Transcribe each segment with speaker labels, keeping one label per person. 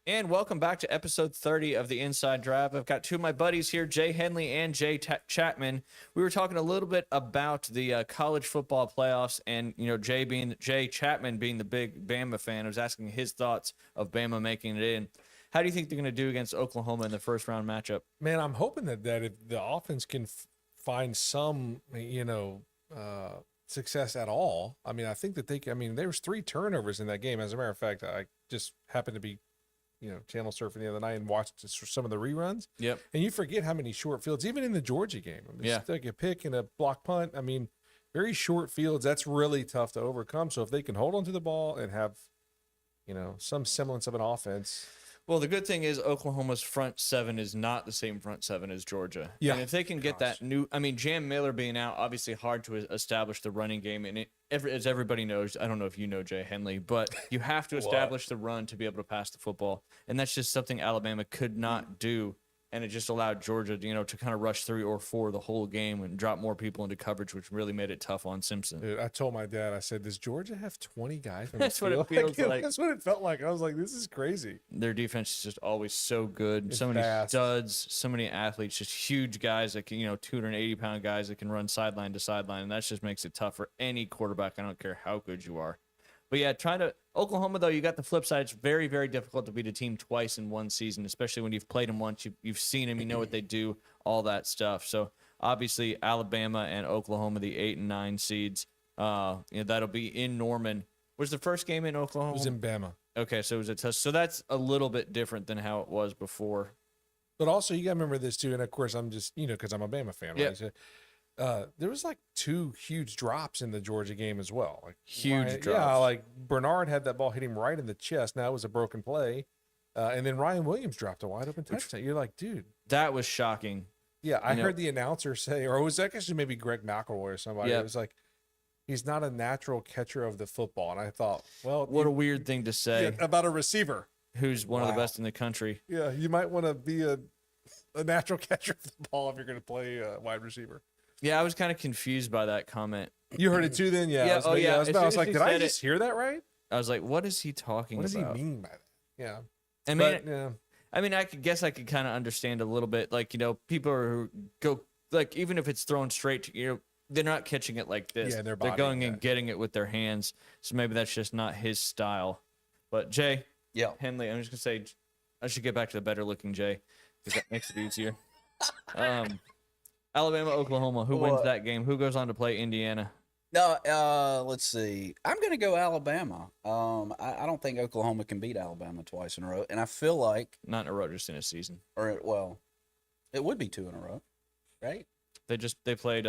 Speaker 1: And welcome back to episode 30 of the Inside Drive. I've got two of my buddies here, Jay Henley and Jay Chapman. We were talking a little bit about the college football playoffs, and Jay Chapman being the big Bama fan, I was asking his thoughts of Bama making it in. How do you think they're going to do against Oklahoma in the first round matchup?
Speaker 2: Man, I'm hoping that if the offense can find some, success at all. I mean, I think that there was 3 turnovers in that game. As a matter of fact, I just happened to be channel surfing the other night and watched some of the reruns.
Speaker 1: Yep.
Speaker 2: And you forget how many short fields, even in the Georgia game. I mean,
Speaker 1: Yeah.
Speaker 2: Like a pick and a block punt. I mean, very short fields. That's really tough to overcome. So if they can hold onto the ball and have, some semblance of an offense.
Speaker 1: Well, the good thing is Oklahoma's front seven is not the same front seven as Georgia.
Speaker 2: Yeah.
Speaker 1: And if they can get that Jam Miller being out, obviously hard to establish the running game. And as everybody knows, I don't know if you know Jay Henley, but you have to establish the run to be able to pass the football. And that's just something Alabama could not do. And it just allowed Georgia, to kind of rush 3 or 4 the whole game and drop more people into coverage, which really made it tough on Simpson.
Speaker 2: Dude, I told my dad, I said, does Georgia have 20 guys?
Speaker 1: That's what it feels like.
Speaker 2: That's what it felt like. I was like, this is crazy.
Speaker 1: Their defense is just always so good.
Speaker 2: It's
Speaker 1: so many
Speaker 2: fast.
Speaker 1: studs, so many athletes, just huge guys that can, 280-pound guys that can run sideline to sideline. And that just makes it tough for any quarterback. I don't care how good you are. But yeah, Oklahoma, though, you got the flip side. It's very, very difficult to beat a team twice in one season, especially when you've played them once. You've seen them, you know what they do, all that stuff. So obviously, Alabama and Oklahoma, the 8 and 9 seeds, that'll be in Norman. Was the first game in Oklahoma?
Speaker 2: It was in Bama.
Speaker 1: Okay, so it was a test. So that's a little bit different than how it was before.
Speaker 2: But also, you got to remember this, too. And, of course, I'm just, because I'm a Bama fan. Right?
Speaker 1: Yep.
Speaker 2: So, there was like 2 huge drops in the Georgia game as well. Like
Speaker 1: Huge drops.
Speaker 2: Yeah, like Bernard had that ball hit him right in the chest. Now it was a broken play. And then Ryan Williams dropped a wide open touchdown. You're like, dude.
Speaker 1: That was shocking.
Speaker 2: Yeah, I heard the announcer say, or was that actually maybe Greg McElroy or somebody?
Speaker 1: Yep.
Speaker 2: It was like, he's not a natural catcher of the football. And I thought, well.
Speaker 1: What a weird thing to say.
Speaker 2: About a receiver.
Speaker 1: Who's one of the best in the country.
Speaker 2: Yeah, you might want to be a natural catcher of the ball if you're going to play wide receiver.
Speaker 1: Yeah, I was kind of confused by that comment.
Speaker 2: You heard it too then? Yeah.
Speaker 1: Yeah,
Speaker 2: I was like, did I just hear that right?
Speaker 1: I was like, what is he talking about?
Speaker 2: What does he mean by that? Yeah.
Speaker 1: I mean, I guess I could kind of understand a little bit. Like, people who go, like, even if it's thrown straight to, they're not catching it like this.
Speaker 2: Yeah, they're
Speaker 1: going and getting it with their hands. So maybe that's just not his style. But Jay Henley, I'm just going to say, I should get back to the better looking Jay because that makes it easier. Alabama, Oklahoma. Who wins that game? Who goes on to play Indiana?
Speaker 3: No, let's see. I'm going to go Alabama. I don't think Oklahoma can beat Alabama twice in a row, and I feel like
Speaker 1: Not in a row, just in a season.
Speaker 3: it would be 2 in a row, right?
Speaker 1: They just played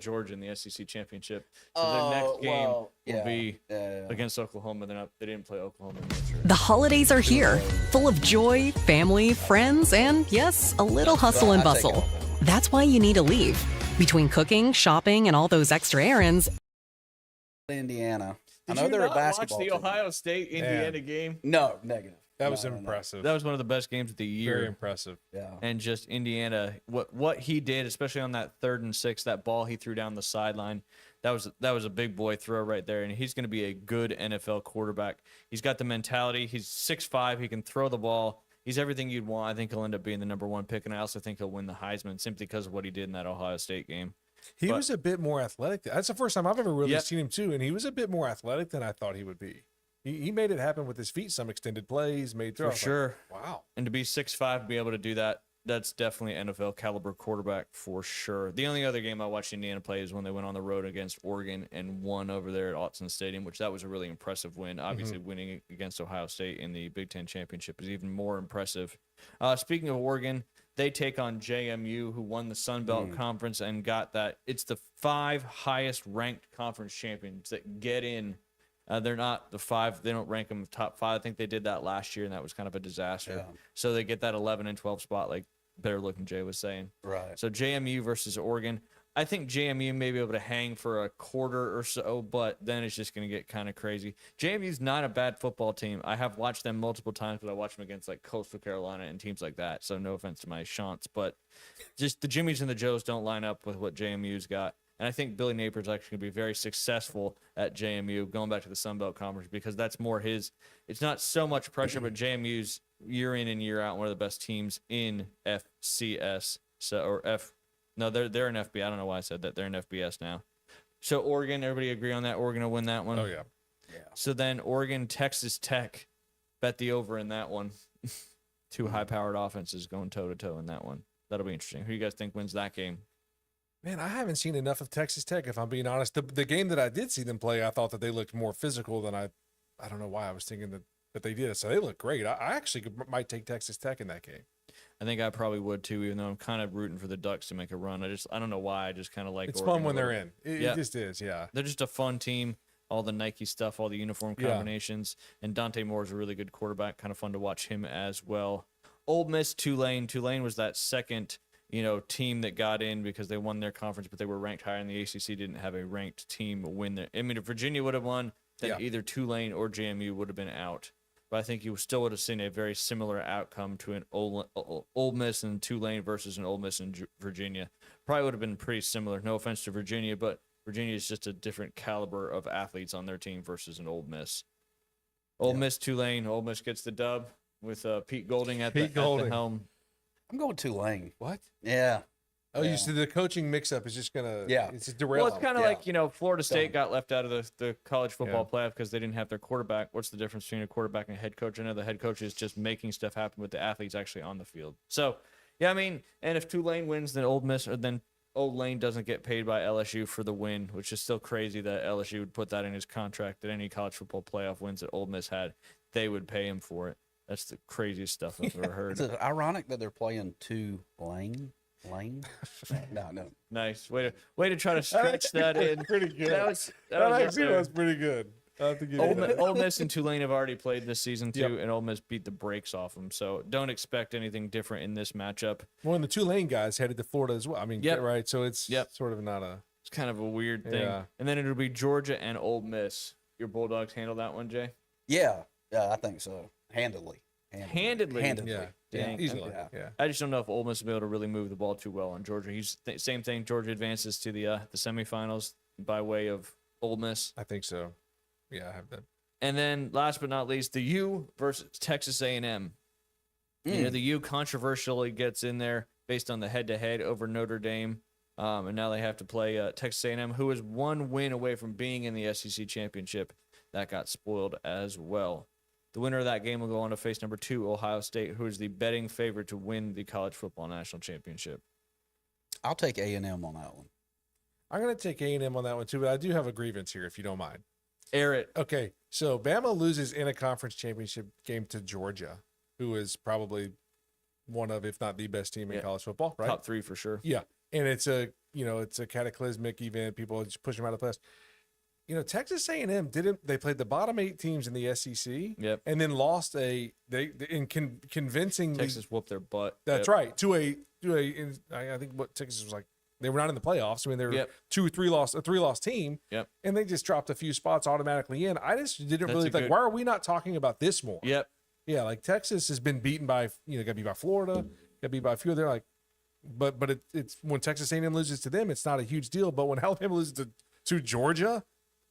Speaker 1: Georgia in the SEC championship. So their next game will be against Oklahoma. They didn't play Oklahoma yesterday.
Speaker 4: The holidays are here, full of joy, family, friends, and yes, a little hustle and
Speaker 3: I'll take
Speaker 4: bustle.
Speaker 3: Alabama.
Speaker 4: That's why you need to leave. Between cooking, shopping, and all those extra errands,
Speaker 3: Indiana. I
Speaker 1: Did
Speaker 3: know
Speaker 1: you
Speaker 3: they're a
Speaker 1: not
Speaker 3: basketball
Speaker 1: watch the
Speaker 3: team.
Speaker 1: Ohio State Indiana game?
Speaker 3: No, negative.
Speaker 2: That was
Speaker 3: No.
Speaker 2: impressive.
Speaker 1: That was one of the best games of the year.
Speaker 2: Very impressive.
Speaker 3: Yeah.
Speaker 1: And just Indiana, what he did, especially on that 3rd and 6, that ball he threw down the sideline, that was a big boy throw right there. And he's going to be a good NFL quarterback. He's got the mentality. He's 6'5". He can throw the ball. He's everything you'd want. I think he'll end up being the number 1 pick, and I also think he'll win the Heisman simply because of what he did in that Ohio State game.
Speaker 2: He was a bit more athletic. That's the first time I've ever really seen him too, and he was a bit more athletic than I thought he would be. He made it happen with his feet. Some extended plays, made throws.
Speaker 1: For sure.
Speaker 2: Like, wow.
Speaker 1: And to be 6'5", be able to do that, that's definitely an NFL caliber quarterback for sure. The only other game I watched Indiana play is when they went on the road against Oregon and won over there at Autzen Stadium, which that was a really impressive win. Obviously, winning against Ohio State in the Big Ten Championship is even more impressive. Speaking of Oregon, they take on JMU, who won the Sun Belt Conference and got that. It's the 5 highest ranked conference champions that get in. They're not the 5. They don't rank them top 5. I think they did that last year, and that was kind of a disaster.
Speaker 3: Yeah.
Speaker 1: So they get that 11 and 12 spot, like better looking Jay was saying.
Speaker 3: Right.
Speaker 1: So JMU versus Oregon. I think JMU may be able to hang for a quarter or so, but then it's just going to get kind of crazy. JMU's not a bad football team. I have watched them multiple times, but I watched them against like Coastal Carolina and teams like that. So no offense to my Shants, but just the Jimmies and the Joes don't line up with what JMU's got. And I think Billy Napier is actually going to be very successful at JMU, going back to the Sun Belt Conference, because that's more his. It's not so much pressure, but JMU's year in and year out one of the best teams in FCS. No, they're in FB. I don't know why I said that. They're in FBS now. So Oregon, everybody agree on that? Oregon will win that one.
Speaker 2: Oh yeah.
Speaker 1: So then Oregon, Texas Tech, bet the over in that one. Two high-powered offenses going toe-to-toe in that one. That'll be interesting. Who do you guys think wins that game?
Speaker 2: Man, I haven't seen enough of Texas Tech, if I'm being honest. The game that I did see them play, I thought that they looked more physical than I don't know why I was thinking that they did. So they look great. I actually might take Texas Tech in that game.
Speaker 1: I think I probably would too, even though I'm kind of rooting for the Ducks to make a run. I don't know why. I just kind of like
Speaker 2: It's
Speaker 1: Oregon
Speaker 2: fun when
Speaker 1: a
Speaker 2: they're
Speaker 1: little.
Speaker 2: in. It
Speaker 1: Yeah.
Speaker 2: just is, yeah.
Speaker 1: They're just a fun team. All the Nike stuff, all the uniform
Speaker 2: Yeah.
Speaker 1: combinations. And Dante Moore's a really good quarterback. Kind of fun to watch him as well. Ole Miss, Tulane. Tulane was that second, team that got in because they won their conference, but they were ranked higher, and the ACC didn't have a ranked team win there. I mean, if Virginia would have won, then
Speaker 2: Yeah.
Speaker 1: either Tulane or JMU would have been out. But I think you still would have seen a very similar outcome to an Ole Miss and Tulane versus an Ole Miss and Virginia. Probably would have been pretty similar. No offense to Virginia, but Virginia is just a different caliber of athletes on their team versus an Ole Miss. Ole Miss, Tulane. Ole Miss gets the dub with Pete Golding at the helm.
Speaker 3: I'm going Tulane.
Speaker 2: What?
Speaker 3: Yeah.
Speaker 2: Oh,
Speaker 3: Yeah.
Speaker 2: you said the coaching mix-up is just gonna it's just derail.
Speaker 1: Well, it's kind of
Speaker 3: Yeah.
Speaker 1: like, Florida State
Speaker 3: Done.
Speaker 1: got left out of the college football playoff because they didn't have their quarterback. What's the difference between a quarterback and a head coach? I know the head coach is just making stuff happen with the athletes actually on the field. So, yeah, I mean, and if Tulane wins, then then Old Lane doesn't get paid by LSU for the win, which is still crazy that LSU would put that in his contract, that any college football playoff wins that Ole Miss had, they would pay him for it. That's the craziest stuff I've ever heard.
Speaker 3: Is it ironic that they're playing Tulane? No.
Speaker 1: Nice. Way to try to stretch that in.
Speaker 2: pretty good.
Speaker 1: That was
Speaker 2: actually
Speaker 1: up there.
Speaker 2: was pretty good. I have to give you that.
Speaker 1: Ole Miss and Tulane have already played this season too, and Ole Miss beat the brakes off them. So don't expect anything different in this matchup.
Speaker 2: One of the Tulane guys headed to Florida as well. I mean,
Speaker 1: Yep.
Speaker 2: right? So it's
Speaker 1: Yep.
Speaker 2: sort of not a.
Speaker 1: It's kind of a weird thing.
Speaker 2: Yeah.
Speaker 1: And then it'll be Georgia and Ole Miss. Your Bulldogs handle that one, Jay?
Speaker 3: Yeah, I think so. Handedly.
Speaker 1: Handedly?
Speaker 2: Yeah.
Speaker 1: Dang.
Speaker 2: Easily.
Speaker 3: Yeah.
Speaker 2: Yeah.
Speaker 1: I just don't know if Ole Miss will be able to really move the ball too well on Georgia. Same thing. Georgia advances to the semifinals by way of Ole Miss.
Speaker 2: I think so. Yeah, I have that.
Speaker 1: And then last but not least, the U versus Texas A&M. The U controversially gets in there based on the head-to-head over Notre Dame. And now they have to play Texas A&M, who is one win away from being in the SEC championship. That got spoiled as well. The winner of that game will go on to face number 2, Ohio State, who is the betting favorite to win the college football national championship.
Speaker 3: I'll take A&M on that one.
Speaker 2: I'm going to take A&M on that one too, but I do have a grievance here, if you don't mind.
Speaker 1: Air it.
Speaker 2: Okay, so Bama loses in a conference championship game to Georgia, who is probably one of, if not the best team in
Speaker 1: Yeah.
Speaker 2: college football, right?
Speaker 1: Top 3 for sure.
Speaker 2: Yeah, and it's a cataclysmic event. People just push them out of the playoffs. Texas A&M didn't. They played the bottom 8 teams in the SEC.
Speaker 1: Yep.
Speaker 2: And then lost convincingly.
Speaker 1: Texas whooped their butt.
Speaker 2: That's
Speaker 1: Yep.
Speaker 2: right. I think what Texas was like. They were not in the playoffs. I mean, they were
Speaker 1: Yep.
Speaker 2: 3-loss team.
Speaker 1: Yep.
Speaker 2: And they just dropped a few spots automatically in. I just didn't
Speaker 1: That's
Speaker 2: really
Speaker 1: a
Speaker 2: think,
Speaker 1: good-
Speaker 2: why are we not talking about this more?
Speaker 1: Yep.
Speaker 2: Yeah, like Texas has been beaten by, got beat by Florida, got beat by a few. They're like, but it's when Texas A&M loses to them, it's not a huge deal. But when Alabama loses to Georgia,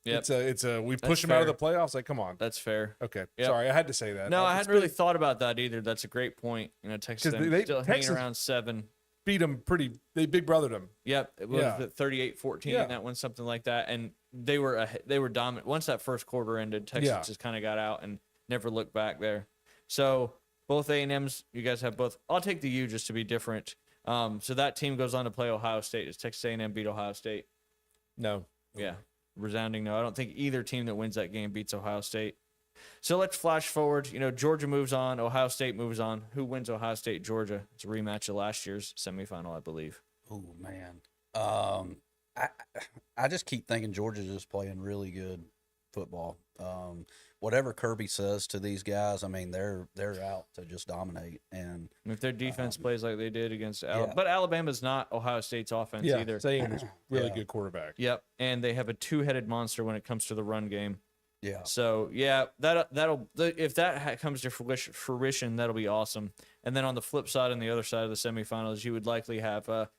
Speaker 1: Yep.
Speaker 2: it's a we push them out of the playoffs. Like, come on.
Speaker 1: That's fair.
Speaker 2: Okay,
Speaker 1: Yep.
Speaker 2: sorry, I had to say that.
Speaker 1: No, I
Speaker 2: It's
Speaker 1: hadn't really thought about that either. That's a great point. Texas
Speaker 2: 'Cause
Speaker 1: A&M still
Speaker 2: Texas-
Speaker 1: hanging around 7.
Speaker 2: beat them pretty. They big brothered them.
Speaker 1: Yep, it was
Speaker 2: Yeah.
Speaker 1: 38-14
Speaker 2: Yeah.
Speaker 1: in that one, something like that. And they were dominant. Once that first quarter ended, Texas
Speaker 2: Yeah.
Speaker 1: just kind of got out and never looked back there. So both A&Ms, you guys have both. I'll take the U just to be different. So that team goes on to play Ohio State. Does Texas A&M beat Ohio State?
Speaker 2: No,
Speaker 1: Yeah, resounding no. I don't think either team that wins that game beats Ohio State. So let's flash forward. Georgia moves on. Ohio State moves on. Who wins Ohio State, Georgia? It's a rematch of last year's semifinal, I believe.
Speaker 3: Oh man. I just keep thinking Georgia's just playing really good football. Whatever Kirby says to these guys, I mean, they're out to just dominate. And
Speaker 1: If their defense plays like they did against Alabama,
Speaker 3: yeah.
Speaker 1: but Alabama's not Ohio State's offense
Speaker 2: yeah,
Speaker 1: either.
Speaker 2: Saying was really
Speaker 3: Yeah.
Speaker 2: good quarterback.
Speaker 1: Yep, and they have a two-headed monster when it comes to the run game.
Speaker 3: yeah,
Speaker 1: So yeah, if that comes to fruition, that'll be awesome. And then on the flip side, on the other side of the semifinals, you would likely have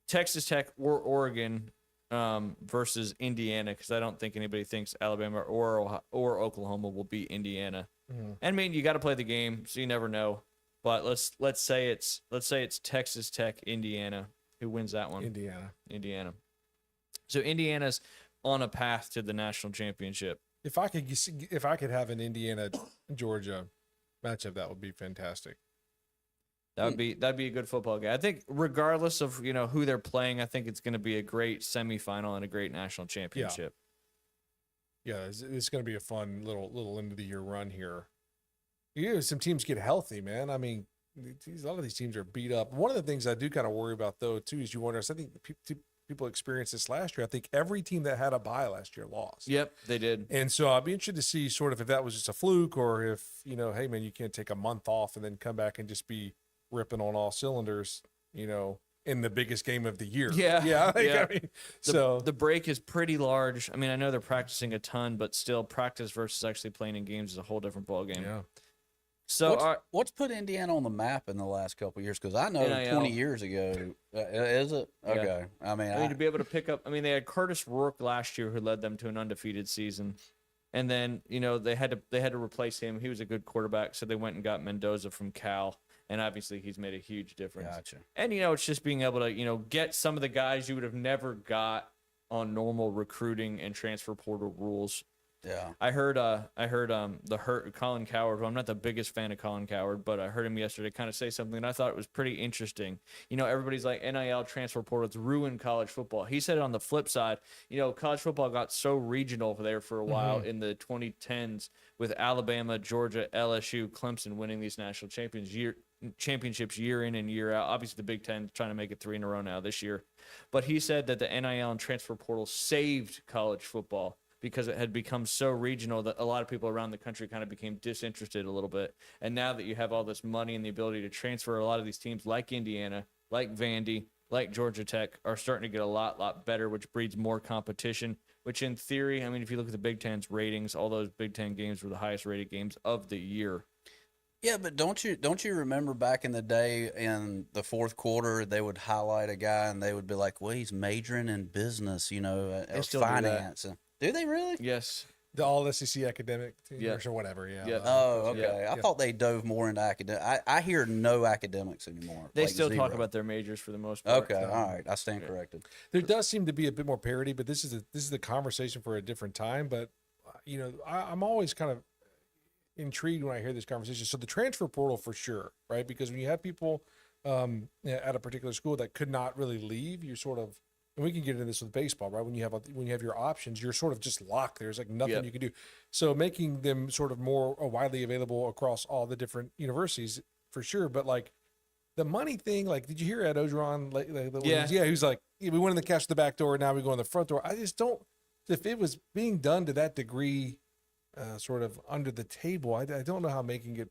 Speaker 1: Texas Tech or Oregon versus Indiana, because I don't think anybody thinks Alabama or Oklahoma will beat Indiana.
Speaker 2: Mhm.
Speaker 1: And I mean, you got to play the game, so you never know. But let's say it's Texas Tech, Indiana. Who wins that one?
Speaker 2: Indiana.
Speaker 1: So Indiana's on a path to the national championship.
Speaker 2: If I could have an Indiana Georgia matchup, that would be fantastic.
Speaker 1: That'd be a good football game. I think regardless of who they're playing, I think it's going to be a great semifinal and a great national championship.
Speaker 2: Yeah, it's going to be a fun little end of the year run here. Some teams get healthy, man. I mean, a lot of these teams are beat up. One of the things I do kind of worry about, though, too, is you wonder. I think people experienced this last year. I think every team that had a bye last year lost.
Speaker 1: Yep, they did.
Speaker 2: And so I'd be interested to see sort of if that was just a fluke or if, hey, man, you can't take a month off and then come back and just be ripping on all cylinders, in the biggest game of the year.
Speaker 1: Yeah.
Speaker 2: Yeah.
Speaker 1: Yeah.
Speaker 2: I mean, so
Speaker 1: The break is pretty large. I mean, I know they're practicing a ton, but still, practice versus actually playing in games is a whole different ballgame.
Speaker 2: yeah.
Speaker 1: So
Speaker 3: What's put Indiana on the map in the last couple of years? Because I know
Speaker 1: NIL.
Speaker 3: 20 years ago, is it?
Speaker 1: Yeah.
Speaker 3: Okay. I mean,
Speaker 1: to be able to pick up. I mean, they had Curtis Rourke last year, who led them to an undefeated season, and then they had to replace him. He was a good quarterback, so they went and got Mendoza from Cal, and obviously he's made a huge difference.
Speaker 3: Gotcha.
Speaker 1: And it's just being able to get some of the guys you would have never got on normal recruiting and transfer portal rules.
Speaker 3: Yeah.
Speaker 1: I heard Colin Coward. Well, I'm not the biggest fan of Colin Coward, but I heard him yesterday kind of say something and I thought it was pretty interesting. Everybody's like NIL transfer portals ruined college football. He said it on the flip side, college football got so regional there for a while in the 2010s with Alabama, Georgia, LSU, Clemson winning these national championships year in and year out. Obviously, the Big Ten trying to make it 3 in a row now this year. But he said that the NIL and transfer portal saved college football, because it had become so regional that a lot of people around the country kind of became disinterested a little bit. And now that you have all this money and the ability to transfer, a lot of these teams like Indiana, like Vandy, like Georgia Tech are starting to get a lot better, which breeds more competition, which in theory, I mean, if you look at the Big Ten's ratings, all those Big Ten games were the highest rated games of the year.
Speaker 3: Yeah, but don't you remember back in the day in the fourth quarter they would highlight a guy and they would be like, well, he's majoring in business, or
Speaker 1: still do that.
Speaker 3: finance. Do they really?
Speaker 1: Yes.
Speaker 2: The all SEC academic teams
Speaker 1: Yeah.
Speaker 2: or whatever. Yeah.
Speaker 1: Yeah.
Speaker 3: Oh, okay.
Speaker 1: Yeah.
Speaker 3: I thought they dove more into academic. I hear no academics anymore.
Speaker 1: They
Speaker 3: like
Speaker 1: still talk
Speaker 3: zero.
Speaker 1: about their majors for the most part.
Speaker 3: Okay, all right. I stand corrected.
Speaker 2: There does seem to be a bit more parity, but this is the conversation for a different time. But I'm always kind of intrigued when I hear this conversation. So the transfer portal for sure, right? Because when you have people at a particular school that could not really leave, you're sort of, and we can get into this with baseball, right? When you have your options, you're sort of just locked. There's like nothing
Speaker 1: Yep.
Speaker 2: you can do. So making them sort of more widely available across all the different universities for sure. But like the money thing, like, did you hear Ed Ogeron?
Speaker 1: Yeah.
Speaker 2: He was like, we went in the catch the back door, now we go in the front door. I just don't. If it was being done to that degree, sort of under the table, I don't know how making it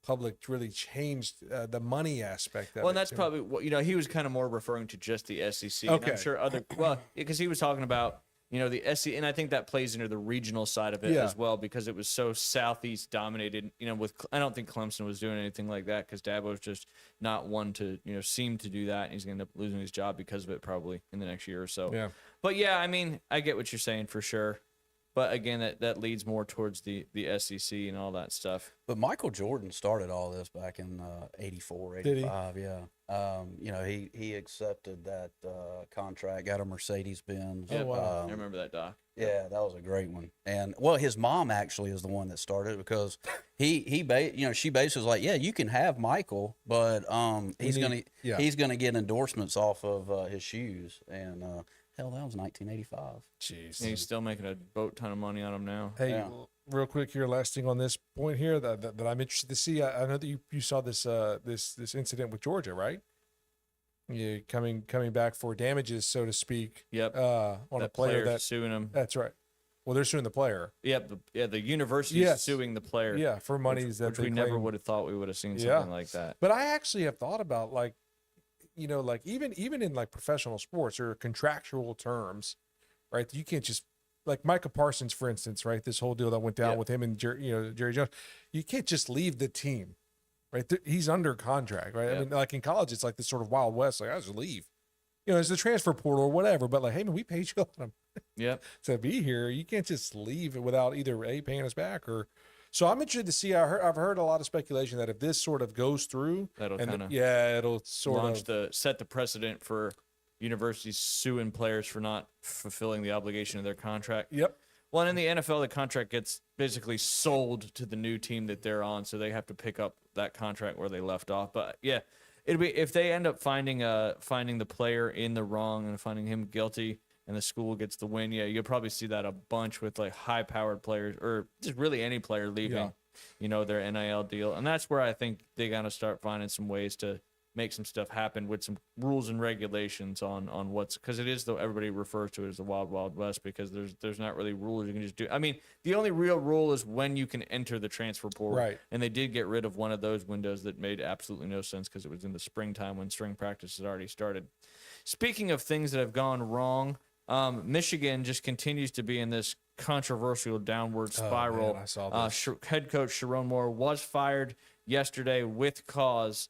Speaker 2: public really changed the money aspect of
Speaker 1: Well,
Speaker 2: it.
Speaker 1: and that's
Speaker 2: too.
Speaker 1: probably what he was kind of more referring to just the SEC.
Speaker 2: Okay.
Speaker 1: And I'm sure because he was talking about the SEC, and I think that plays into the regional side of it
Speaker 2: Yeah.
Speaker 1: as well, because it was so Southeast dominated. I don't think Clemson was doing anything like that, because Dabo was just not one to seem to do that. And he's going to end up losing his job because of it probably in the next year or so.
Speaker 2: Yeah.
Speaker 1: But yeah, I mean, I get what you're saying for sure. But again, that leads more towards the SEC and all that stuff.
Speaker 3: But Michael Jordan started all this back in 84,
Speaker 2: Did he?
Speaker 3: 85. Yeah. He accepted that contract, got a Mercedes Benz.
Speaker 1: Yep.
Speaker 2: wow.
Speaker 1: I remember that, Doc.
Speaker 3: Yeah, that was a great one. And well, his mom actually is the one that started it, because she basically was like, yeah, you can have Michael, but he's gonna get endorsements off of his shoes. And hell, that was 1985.
Speaker 2: Jeez.
Speaker 1: And he's still making a boat ton of money on him now.
Speaker 2: Hey,
Speaker 3: Yeah.
Speaker 2: real quick here, last thing on this point here that I'm interested to see. I know that you saw this this incident with Georgia, right? You coming back for damages, so to speak.
Speaker 1: Yep.
Speaker 2: On a player
Speaker 1: player's
Speaker 2: that
Speaker 1: suing him.
Speaker 2: that's right. Well, they're suing the player.
Speaker 1: Yep. The university's
Speaker 2: Yes.
Speaker 1: suing the player.
Speaker 2: Yeah, for monies that
Speaker 1: which
Speaker 2: they
Speaker 1: we never
Speaker 2: claim.
Speaker 1: would have thought we would have seen
Speaker 2: Yeah.
Speaker 1: something like that.
Speaker 2: But I actually have thought about like even in like professional sports or contractual terms, right? You can't just like Micah Parsons, for instance, right? This whole deal that went down
Speaker 1: Yeah.
Speaker 2: with him and Jerry Jones. You can't just leave the team, right? He's under contract, right? I
Speaker 1: Yeah.
Speaker 2: mean, like in college, it's like this sort of Wild West. Like I just leave. it's the transfer portal or whatever. But like, hey man, we paid you
Speaker 1: Yep.
Speaker 2: to be here. You can't just leave it without either paying us back or. So I'm interested to see. I've heard a lot of speculation that if this sort of goes through,
Speaker 1: That'll
Speaker 2: and
Speaker 1: kind of
Speaker 2: it'll sort
Speaker 1: launch
Speaker 2: of
Speaker 1: set the precedent for universities suing players for not fulfilling the obligation of their contract.
Speaker 2: Yep.
Speaker 1: Well, in the NFL, the contract gets basically sold to the new team that they're on, so they have to pick up that contract where they left off. But yeah, it'll be if they end up finding the player in the wrong and finding him guilty, and the school gets the win. Yeah, you'll probably see that a bunch with like high-powered players or just really any player leaving, their NIL deal, and that's where I think they gotta start finding some ways to make some stuff happen with some rules and regulations on what's, because it is, though, everybody refers to it as the wild, wild west, because there's not really rules you can just do. I mean, the only real rule is when you can enter the transfer portal.
Speaker 2: Right.
Speaker 1: And they did get rid of one of those windows that made absolutely no sense because it was in the springtime when spring practice had already started. Speaking of things that have gone wrong, Michigan just continues to be in this controversial downward spiral.
Speaker 2: Man, I saw this.
Speaker 1: Head coach Sharon Moore was fired yesterday with cause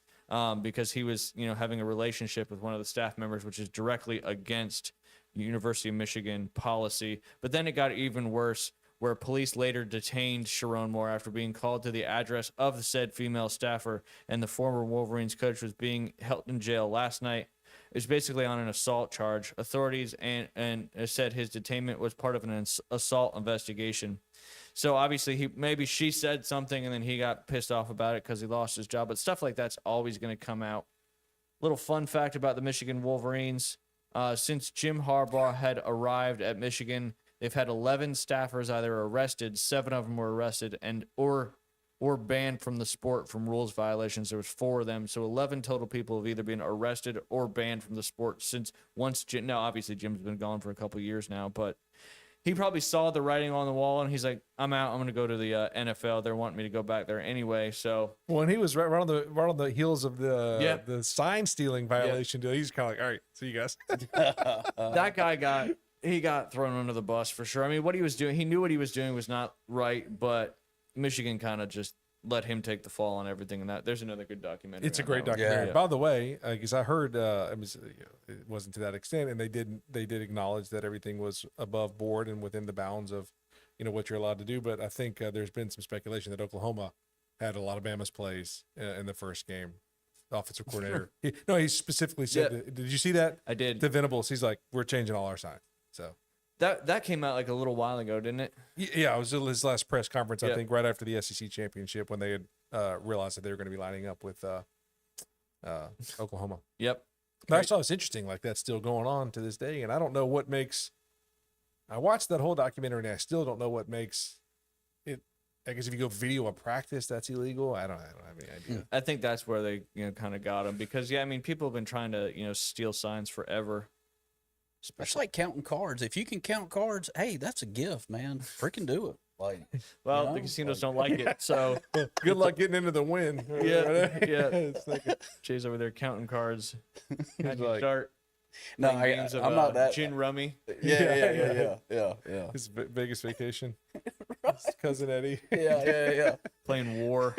Speaker 1: because he was, having a relationship with one of the staff members, which is directly against University of Michigan policy. But then it got even worse, where police later detained Sharon Moore after being called to the address of the said female staffer, and the former Wolverines coach was being held in jail last night. It was basically on an assault charge. Authorities and said his detainment was part of an assault investigation. So obviously maybe she said something and then he got pissed off about it because he lost his job. But stuff like that's always going to come out. Little fun fact about the Michigan Wolverines: since Jim Harbaugh had arrived at Michigan, they've had 11 staffers either arrested. 7 of them were arrested and or banned from the sport from rules violations. There was 4 of them, so 11 total people have either been arrested or banned from the sport since once Jim. Now, obviously, Jim's been gone for a couple of years now, but he probably saw the writing on the wall and he's like, "I'm out. I'm going to go to the NFL. They're wanting me to go back there anyway." So
Speaker 2: when he was right on the heels of the sign stealing violation deal, he's kind of like, "All right, see you guys."
Speaker 1: That guy got thrown under the bus for sure. I mean, what he was doing, he knew what he was doing was not right, but Michigan kind of just let him take the fall on everything. And that there's another good documentary.
Speaker 2: It's a great
Speaker 1: one.
Speaker 2: documentary.
Speaker 1: Yeah.
Speaker 2: By the way, because I heard it wasn't to that extent, and they did acknowledge that everything was above board and within the bounds of what you're allowed to do. But I think there's been some speculation that Oklahoma had a lot of Bama's plays in the first game. The offensive coordinator, he specifically said, "Did you see that?"
Speaker 1: I did.
Speaker 2: The Venables, he's like, "We're changing all our signs." So.
Speaker 1: That came out like a little while ago, didn't it?
Speaker 2: Yeah, it was his last press conference, I
Speaker 1: Yep.
Speaker 2: think, right after the SEC championship when they had realized that they were going to be lining up with Oklahoma.
Speaker 1: Yep.
Speaker 2: But I just thought it was interesting, like that's still going on to this day, and I don't know what makes. I watched that whole documentary, and I still don't know what makes it. I guess if you go video a practice, that's illegal. I don't have any idea.
Speaker 1: I think that's where they kind of got him because people have been trying to steal signs forever.
Speaker 3: It's like counting cards. If you can count cards, hey, that's a gift, man. Freaking do it. Like,
Speaker 1: Well, the casinos don't like it, so
Speaker 2: Good luck getting into the win.
Speaker 1: yeah.
Speaker 2: It's like,
Speaker 1: Jay's over there counting cards. How'd you
Speaker 2: like-
Speaker 1: start?
Speaker 3: no,
Speaker 1: Playing games of,
Speaker 3: I'm not that.
Speaker 1: gin rummy.
Speaker 3: Yeah.
Speaker 2: his Vegas vacation. His cousin Eddie.
Speaker 3: Yeah.
Speaker 1: Playing War.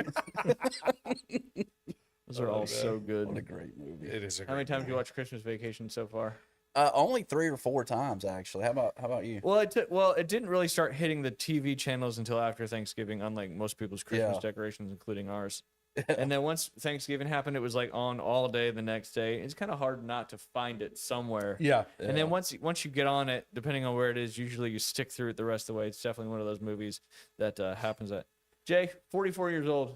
Speaker 1: Those are all
Speaker 2: man.
Speaker 1: so good.
Speaker 3: What a great movie.
Speaker 2: It is a
Speaker 1: How many
Speaker 2: great
Speaker 1: times have you watched Christmas Vacation so far?
Speaker 3: Only 3 or 4 times actually. How about you?
Speaker 1: Well, it didn't really start hitting the TV channels until after Thanksgiving, unlike most people's Christmas
Speaker 3: Yeah.
Speaker 1: decorations, including ours. And then once Thanksgiving happened, it was like on all day the next day. It's kind of hard not to find it somewhere.
Speaker 2: Yeah.
Speaker 1: And then once you get on it, depending on where it is, usually you stick through it the rest of the way. It's definitely one of those movies that happens at. Jay, 44 years old.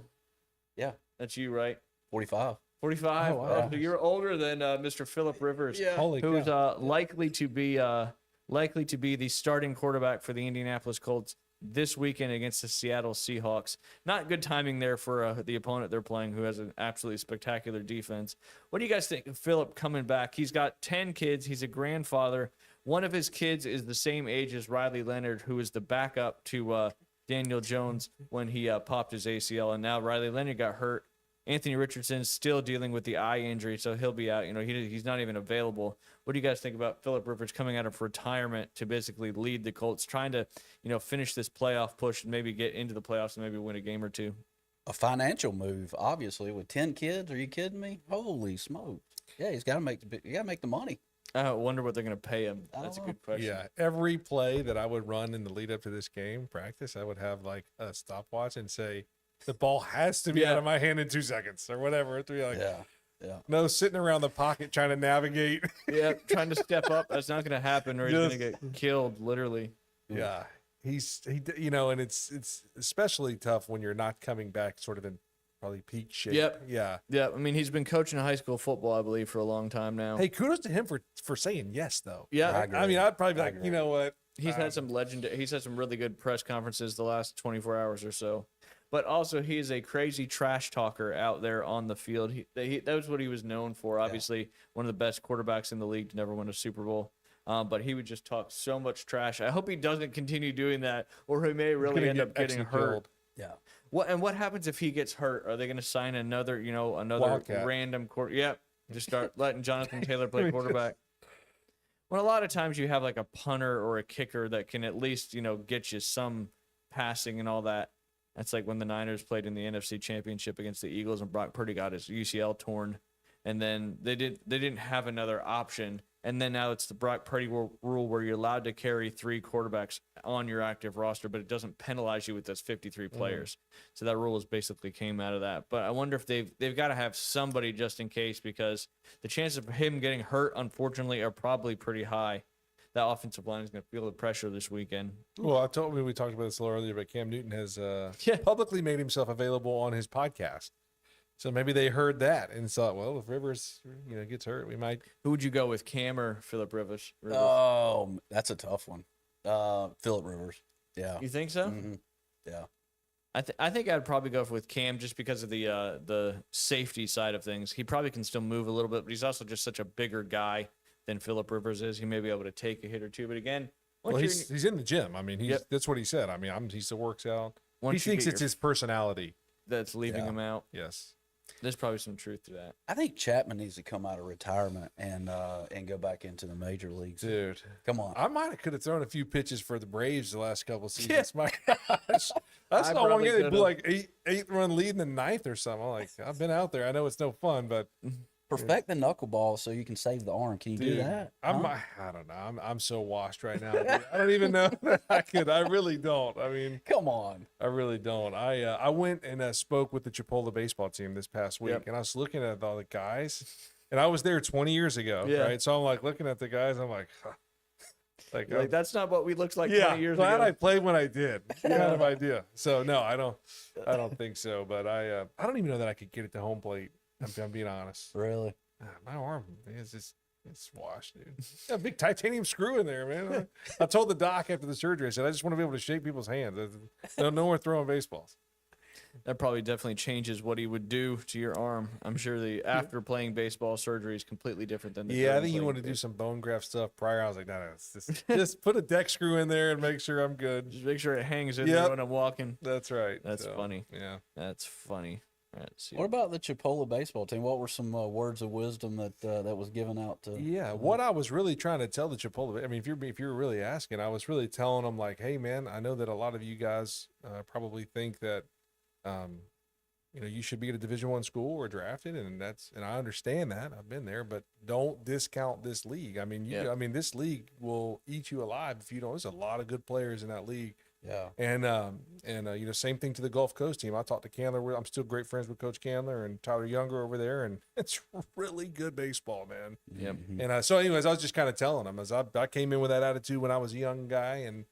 Speaker 3: Yeah.
Speaker 1: That's you, right?
Speaker 3: 45.
Speaker 1: 45.
Speaker 2: Oh, wow.
Speaker 1: So you're older than Mr. Phillip Rivers.
Speaker 3: Yeah.
Speaker 2: Holy
Speaker 1: Who is
Speaker 2: cow.
Speaker 1: likely to be the starting quarterback for the Indianapolis Colts this weekend against the Seattle Seahawks. Not good timing there for the opponent they're playing, who has an absolutely spectacular defense. What do you guys think of Phillip coming back? He's got 10 kids. He's a grandfather. One of his kids is the same age as Riley Leonard, who is the backup to Daniel Jones when he popped his ACL, and now Riley Leonard got hurt. Anthony Richardson's still dealing with the eye injury, so he'll be out. He's not even available. What do you guys think about Phillip Rivers coming out of retirement to basically lead the Colts, trying to, finish this playoff push and maybe get into the playoffs and maybe win a game or two?
Speaker 3: A financial move, obviously, with 10 kids. Are you kidding me? Holy smokes! Yeah, you got to make the money.
Speaker 1: I wonder what they're going to pay him. That's a good question.
Speaker 2: Yeah, every play that I would run in the lead up to this game practice, I would have like a stopwatch and say, the ball has to be out of my hand in 2 seconds or whatever. It'd be like, no sitting around the pocket trying to navigate.
Speaker 1: Yeah, trying to step up. That's not going to happen, or he's going to get killed, literally.
Speaker 2: Yeah, he, and it's especially tough when you're not coming back sort of in probably peak shape.
Speaker 1: Yep.
Speaker 2: Yeah.
Speaker 1: Yeah. I mean, he's been coaching high school football, I believe, for a long time now.
Speaker 2: Hey, kudos to him for saying yes, though.
Speaker 1: Yeah.
Speaker 2: I mean, I'd probably be like, you know what?
Speaker 1: He's had some he's had some really good press conferences the last 24 hours or so. But also, he is a crazy trash talker out there on the field. That was what he was known for. Obviously, one of the best quarterbacks in the league to never win a Super Bowl. But he would just talk so much trash. I hope he doesn't continue doing that, or he may really end up getting hurt.
Speaker 2: Killed.
Speaker 3: Yeah.
Speaker 1: What happens if he gets hurt? Are they going to sign another
Speaker 2: Wildcat.
Speaker 1: random quarter? Yep. Just start letting Jonathan Taylor play quarterback. Well, a lot of times you have like a punter or a kicker that can at least, get you some passing and all that. That's like when the Niners played in the NFC Championship against the Eagles and Brock Purdy got his UCL torn. And then they didn't have another option. And then now it's the Brock Purdy rule where you're allowed to carry 3 quarterbacks on your active roster, but it doesn't penalize you with those 53 players. So that rule has basically came out of that. But I wonder if they've got to have somebody just in case, because the chances of him getting hurt, unfortunately, are probably pretty high. That offensive line is going to feel the pressure this weekend.
Speaker 2: Well, we talked about this a little earlier, but Cam Newton has publicly made himself available on his podcast. So maybe they heard that and thought, well, if Rivers, gets hurt, we might.
Speaker 1: Who would you go with, Cam or Phillip Rivers?
Speaker 3: Oh, that's a tough one. Phillip Rivers. Yeah.
Speaker 1: You think so?
Speaker 3: Mm-hmm. Yeah.
Speaker 1: I think I'd probably go with Cam just because of the safety side of things. He probably can still move a little bit, but he's also just such a bigger guy than Phillip Rivers is. He may be able to take a hit or two, but again,
Speaker 2: he's in the gym. I mean, that's what he said. I mean, he still works out. He thinks it's his personality
Speaker 1: that's leaving him out.
Speaker 2: Yes.
Speaker 1: There's probably some truth to that.
Speaker 3: I think Chapman needs to come out of retirement and go back into the major leagues.
Speaker 2: Dude,
Speaker 3: come on!
Speaker 2: I could have thrown a few pitches for the Braves the last couple of seasons. My gosh, that's not one game. They blew like eight run lead in the 9th or something. I'm like, I've been out there. I know it's no fun, but
Speaker 3: perfect the knuckleball so you can save the arm. Can you do that?
Speaker 2: I don't know. I'm so washed right now. I don't even know that I could. I really don't. I mean,
Speaker 3: come on.
Speaker 2: I really don't. I went and spoke with the Chipola baseball team this past week, and I was looking at all the guys, and I was there 20 years ago, right? So I'm like looking at the guys. I'm like, huh.
Speaker 1: Like that's not what we looked like 20 years
Speaker 2: glad
Speaker 1: ago.
Speaker 2: I played when I did. Kind of idea. So no, I don't think so. But I don't even know that I could get it to home plate. I'm being honest.
Speaker 3: Really?
Speaker 2: My arm is just it's washed, dude. Got a big titanium screw in there, man. I told the doc after the surgery, I said, I just want to be able to shake people's hands. I don't know where throwing baseballs.
Speaker 1: That probably definitely changes what he would do to your arm. I'm sure the after playing baseball surgery is completely different than the
Speaker 2: I think you want to do some bone graft stuff prior. I was like, no, just put a deck screw in there and make sure I'm good.
Speaker 1: Just make sure it hangs in there when I'm walking.
Speaker 2: That's right.
Speaker 1: That's funny.
Speaker 2: Yeah.
Speaker 1: That's funny. Let's see.
Speaker 3: What about the Chipola baseball team? What were some words of wisdom that was given out to?
Speaker 2: Yeah, what I was really trying to tell the Chipola, I mean, if you're really asking, I was really telling them like, hey man, I know that a lot of you guys probably think that, you should be at a Division I school or drafted, and I understand that. I've been there, but don't discount this league. I mean, this league will eat you alive if you don't. There's a lot of good players in that league.
Speaker 3: Yeah.
Speaker 2: And same thing to the Gulf Coast team. I talked to Candler. I'm still great friends with Coach Candler and Tyler Younger over there, and it's really good baseball, man.
Speaker 1: Yep.
Speaker 2: And so anyways, I was just kind of telling them as I came in with that attitude when I was a young guy, and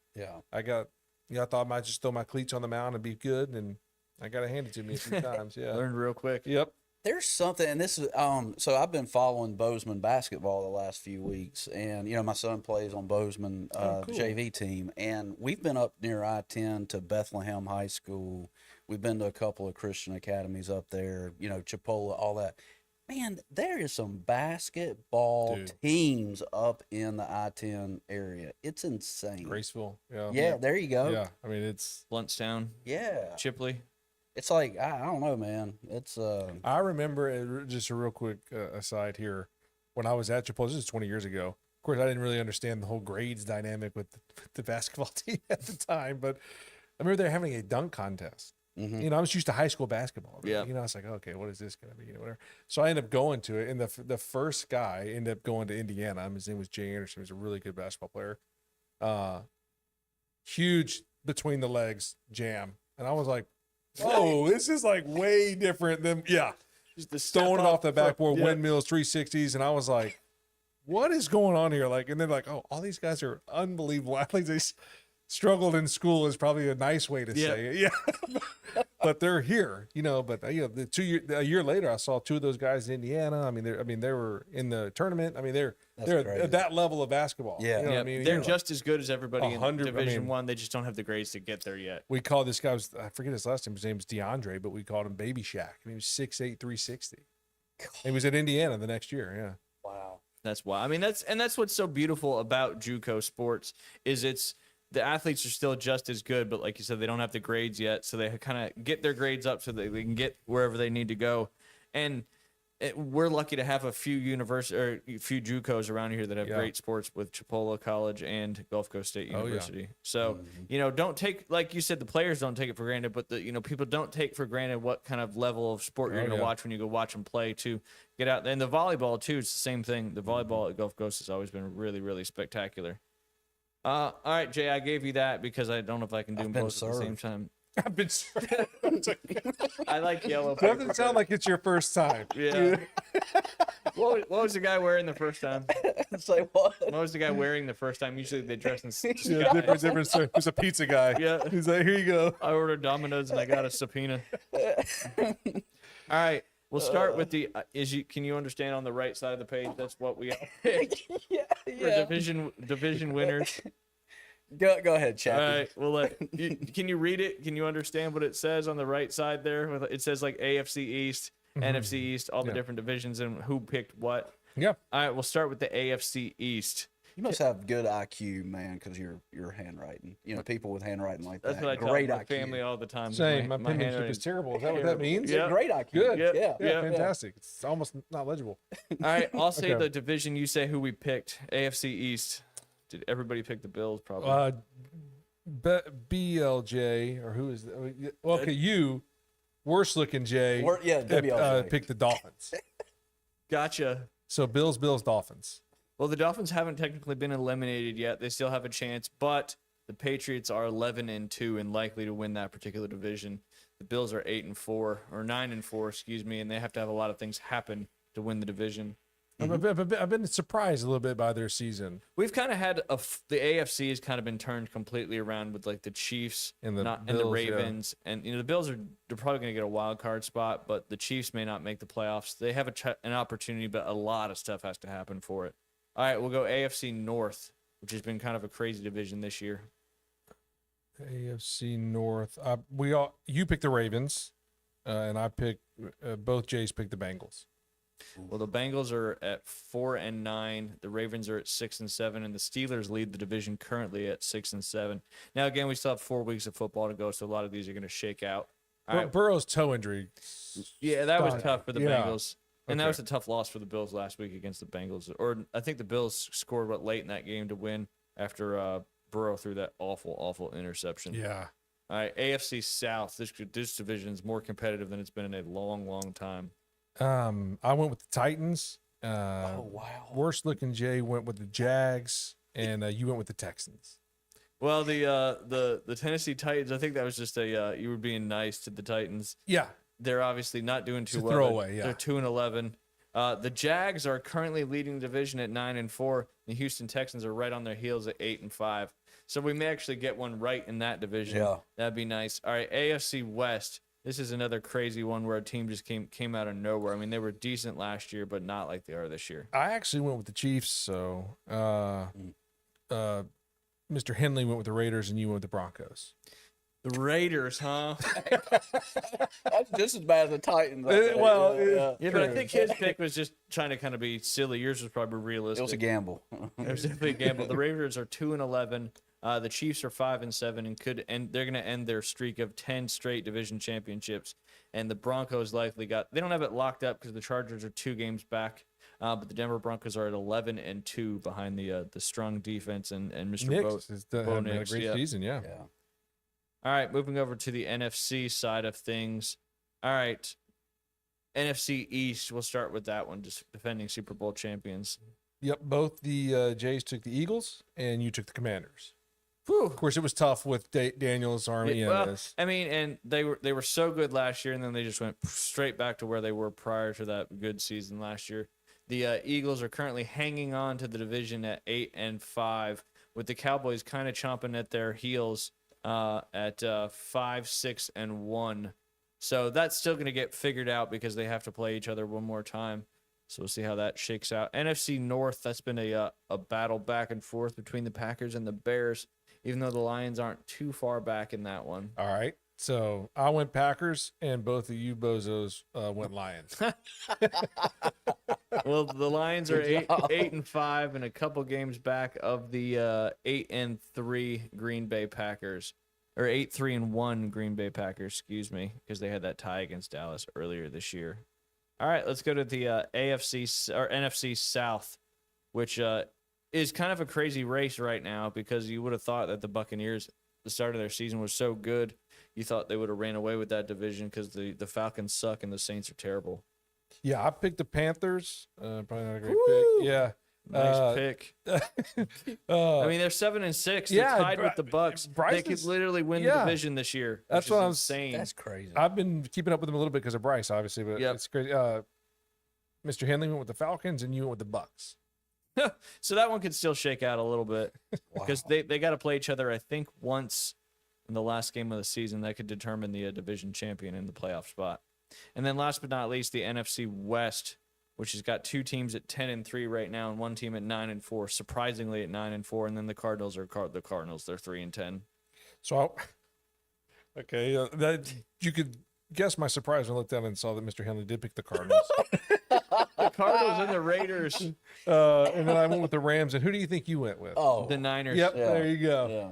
Speaker 2: I got, I thought I might just throw my cleats on the mound and be good, and I got it handed to me a few times. Yeah.
Speaker 1: Learned real quick.
Speaker 2: Yep.
Speaker 3: There's something, and this is so I've been following Bozeman basketball the last few weeks, and my son plays on Bozeman
Speaker 2: cool.
Speaker 3: JV team, and we've been up near I-10 to Bethlehem High School. We've been to a couple of Christian academies up there, Chipola, all that. Man, there is some basketball teams up in the I-10 area. It's insane.
Speaker 2: Graceville.
Speaker 3: Yeah, there you go.
Speaker 2: Yeah, I mean it's
Speaker 1: Bluntstown.
Speaker 3: Yeah,
Speaker 1: Chipley.
Speaker 3: it's like I don't know, man. It's
Speaker 2: I remember just a real quick aside here. When I was at Chipola, this is 20 years ago. Of course, I didn't really understand the whole grades dynamic with the basketball team at the time, but I remember they're having a dunk contest. You know, I was used to high school basketball.
Speaker 1: Yeah.
Speaker 2: You know, I was like, okay, what is this going to be? You know, whatever. So I ended up going to it, and the first guy ended up going to Indiana. His name was Jay Anderson. He was a really good basketball player. Huge between the legs jam, and I was like, "Oh, this is like way different than
Speaker 1: Just the
Speaker 2: throwing it off the backboard,
Speaker 1: Yeah.
Speaker 2: windmills, 360s," and I was like, "What is going on here?" Like, and then like, "Oh, all these guys are unbelievable athletes. They struggled in school is probably a nice way to say it, yeah." But they're here, you know. But you know, a year later, I saw 2 of those guys in Indiana. I mean, they were in the tournament. I mean, they're
Speaker 3: crazy.
Speaker 2: at that level of basketball.
Speaker 3: Yeah.
Speaker 2: you know what
Speaker 1: Yeah,
Speaker 2: I mean,
Speaker 1: they're
Speaker 2: You know,
Speaker 1: just as good as everybody in
Speaker 2: 100 I
Speaker 1: Division
Speaker 2: mean-
Speaker 1: One. They just don't have the grades to get there yet.
Speaker 2: we called this guy I forget his last name. His name was DeAndre, but we called him Baby Shaq. I mean, he was 6'8", 360. He was at Indiana the next year. Yeah.
Speaker 3: Wow.
Speaker 1: That's why. I mean, that's what's so beautiful about JUCO sports is the athletes are still just as good, but like you said, they don't have the grades yet, so they kind of get their grades up so they can get wherever they need to go. And we're lucky to have a few few JUCOs around here that have great sports with Chipola College and Gulf Coast State University. So you know, don't take, like you said, the players don't take it for granted, but people don't take for granted what kind of level of sport you're going to watch when you go watch them play to get out. And the volleyball too, it's the same thing. The volleyball at Gulf Coast has always been really, really spectacular. All right, Jay, I gave you that because I don't know if I can do them both at the same time.
Speaker 2: I've been.
Speaker 1: I like yellow.
Speaker 2: Doesn't sound like it's your first time.
Speaker 1: Yeah. What was the guy wearing the first time?
Speaker 3: Say what?
Speaker 1: What was the guy wearing the first time? Usually they dress in.
Speaker 2: Yeah, different. There's a pizza guy.
Speaker 1: Yeah.
Speaker 2: He's like, here you go.
Speaker 1: I ordered Domino's and I got a subpoena. All right. We'll start with the. Can you understand on the right side of the page? That's what we have for division winners.
Speaker 3: Go ahead,
Speaker 1: All
Speaker 3: Chappie.
Speaker 1: right. Can you read it? Can you understand what it says on the right side there? It says like AFC East, NFC East, all the different divisions and who picked what.
Speaker 2: Yeah.
Speaker 1: All right. We'll start with the AFC East.
Speaker 3: You must have good IQ, man, because your handwriting. You know, people with handwriting like
Speaker 1: That's
Speaker 3: that.
Speaker 1: what I tell
Speaker 3: Great
Speaker 1: my
Speaker 3: IQ.
Speaker 1: family all the time.
Speaker 2: Same. My penmanship
Speaker 1: handwriting-
Speaker 2: is terrible. Is that what that means?
Speaker 1: Yeah.
Speaker 3: Great IQ.
Speaker 2: Good.
Speaker 1: Yep.
Speaker 3: Yeah.
Speaker 2: Yeah,
Speaker 1: Yeah.
Speaker 2: fantastic. It's almost not legible.
Speaker 1: All right. I'll say
Speaker 2: Okay.
Speaker 1: the division. You say who we picked. AFC East. Did everybody pick the Bills? Probably.
Speaker 2: BLJ or who is that? Well, okay, you worst looking Jay.
Speaker 3: WLJ.
Speaker 2: Picked the Dolphins.
Speaker 1: Gotcha.
Speaker 2: So Bills, Dolphins.
Speaker 1: Well, the Dolphins haven't technically been eliminated yet. They still have a chance, but the Patriots are 11-2 and likely to win that particular division. The Bills are 8-4 or 9-4, excuse me, and they have to have a lot of things happen to win the division.
Speaker 2: I've been surprised a little bit by their season.
Speaker 1: We've kind of had the AFC has kind of been turned completely around with like the Chiefs
Speaker 2: And the
Speaker 1: and the
Speaker 2: Bills,
Speaker 1: Ravens, and the Bills they're probably going to get a wild card spot, but the Chiefs may not make the playoffs. They have an opportunity, but a lot of stuff has to happen for it. All right, we'll go AFC North, which has been kind of a crazy division this year.
Speaker 2: AFC North. You picked the Ravens, and I picked both Jays picked the Bengals.
Speaker 1: Well, the Bengals are at 4-9. The Ravens are at 6-7, and the Steelers lead the division currently at 6-7. Now, again, we still have 4 weeks of football to go, so a lot of these are going to shake out. All right.
Speaker 2: Burrow's toe injury.
Speaker 1: Yeah, that was
Speaker 2: Stunk.
Speaker 1: tough for the
Speaker 2: Yeah.
Speaker 1: Bengals. And that
Speaker 2: Okay.
Speaker 1: was a tough loss for the Bills last week against the Bengals. Or I think the Bills scored late in that game to win after Burrow threw that awful interception.
Speaker 2: Yeah.
Speaker 1: All right, AFC South. This division is more competitive than it's been in a long time.
Speaker 2: I went with the Titans.
Speaker 3: Oh, wow.
Speaker 2: Worst looking Jay went with the Jags, and you went with the Texans.
Speaker 1: Well, the Tennessee Titans, I think that was just you were being nice to the Titans.
Speaker 2: Yeah.
Speaker 1: They're obviously not doing too
Speaker 2: It's a
Speaker 1: well.
Speaker 2: throwaway, yeah.
Speaker 1: They're 2-11. The Jags are currently leading the division at 9-4. The Houston Texans are right on their heels at 8-5. So we may actually get one right in that division.
Speaker 3: Yeah.
Speaker 1: That'd be nice. All right, AFC West. This is another crazy one where a team just came out of nowhere. I mean, they were decent last year, but not like they are this year.
Speaker 2: I actually went with the Chiefs, so Mr. Henley went with the Raiders, and you went with the Broncos.
Speaker 1: The Raiders, huh?
Speaker 3: That's just as bad as the Titans. I think.
Speaker 1: Yeah, but I think his pick was just trying to kind of be silly. Yours was probably realistic.
Speaker 3: It was a gamble.
Speaker 1: It was definitely a gamble. The Raiders are 2-11. The Chiefs are 5-7 and they're going to end their streak of 10 straight division championships. And the Broncos likely they don't have it locked up because the Chargers are 2 games back. But the Denver Broncos are at 11-2 behind the strong defense and Mr.
Speaker 2: Nick has done
Speaker 1: Bo
Speaker 2: had a
Speaker 1: Nix,
Speaker 2: great
Speaker 1: yeah.
Speaker 2: season, yeah.
Speaker 3: Yeah.
Speaker 1: All right, moving over to the NFC side of things. All right, NFC East. We'll start with that one. Just defending Super Bowl champions.
Speaker 2: Yep, both the Jays took the Eagles, and you took the Commanders.
Speaker 1: Whew.
Speaker 2: Of course, it was tough with Daniels' army.
Speaker 1: Well, I mean, and they were so good last year, and then they just went straight back to where they were prior to that good season last year. The Eagles are currently hanging on to the division at 8-5, with the Cowboys kind of chomping at their heels at 5-6-1. So that's still going to get figured out because they have to play each other one more time. So we'll see how that shakes out. NFC North, that's been a battle back and forth between the Packers and the Bears, even though the Lions aren't too far back in that one.
Speaker 2: All right. So I went Packers, and both of you bozos went Lions.
Speaker 1: Well, the Lions are 8-5 and a couple games back of the 8-3 Green Bay Packers, or 8-3-1 Green Bay Packers, excuse me, because they had that tie against Dallas earlier this year. All right, let's go to the AFC or NFC South, which is kind of a crazy race right now because you would have thought that the Buccaneers, the start of their season was so good, you thought they would have ran away with that division because the Falcons suck and the Saints are terrible.
Speaker 2: Yeah, I picked the Panthers. Probably not a great
Speaker 1: Woo!
Speaker 2: pick. Yeah.
Speaker 1: Nice pick. I mean, they're 7-6. They're tied with the Bucks. They could literally win the division this year.
Speaker 2: That's what I'm
Speaker 1: saying.
Speaker 3: That's crazy.
Speaker 2: I've been keeping up with them a little bit because of Bryce, obviously, but it's crazy. Mr. Henley went with the Falcons, and you went with the Bucks.
Speaker 1: So that one could still shake out a little bit because they got to play each other, I think, once in the last game of the season. That could determine the division champion in the playoff spot. And then last but not least, the NFC West, which has got two teams at 10-3 right now and one team at 9-4, surprisingly at 9-4. And then the Cardinals are the Cardinals. They're 3-10.
Speaker 2: So, that you could guess my surprise when I looked down and saw that Mr. Henley did pick the Cardinals.
Speaker 1: The Cardinals and the Raiders.
Speaker 2: And then I went with the Rams. And who do you think you went with?
Speaker 3: Oh,
Speaker 1: The Niners.
Speaker 2: Yep,
Speaker 3: yeah.
Speaker 2: there you go.
Speaker 3: yeah.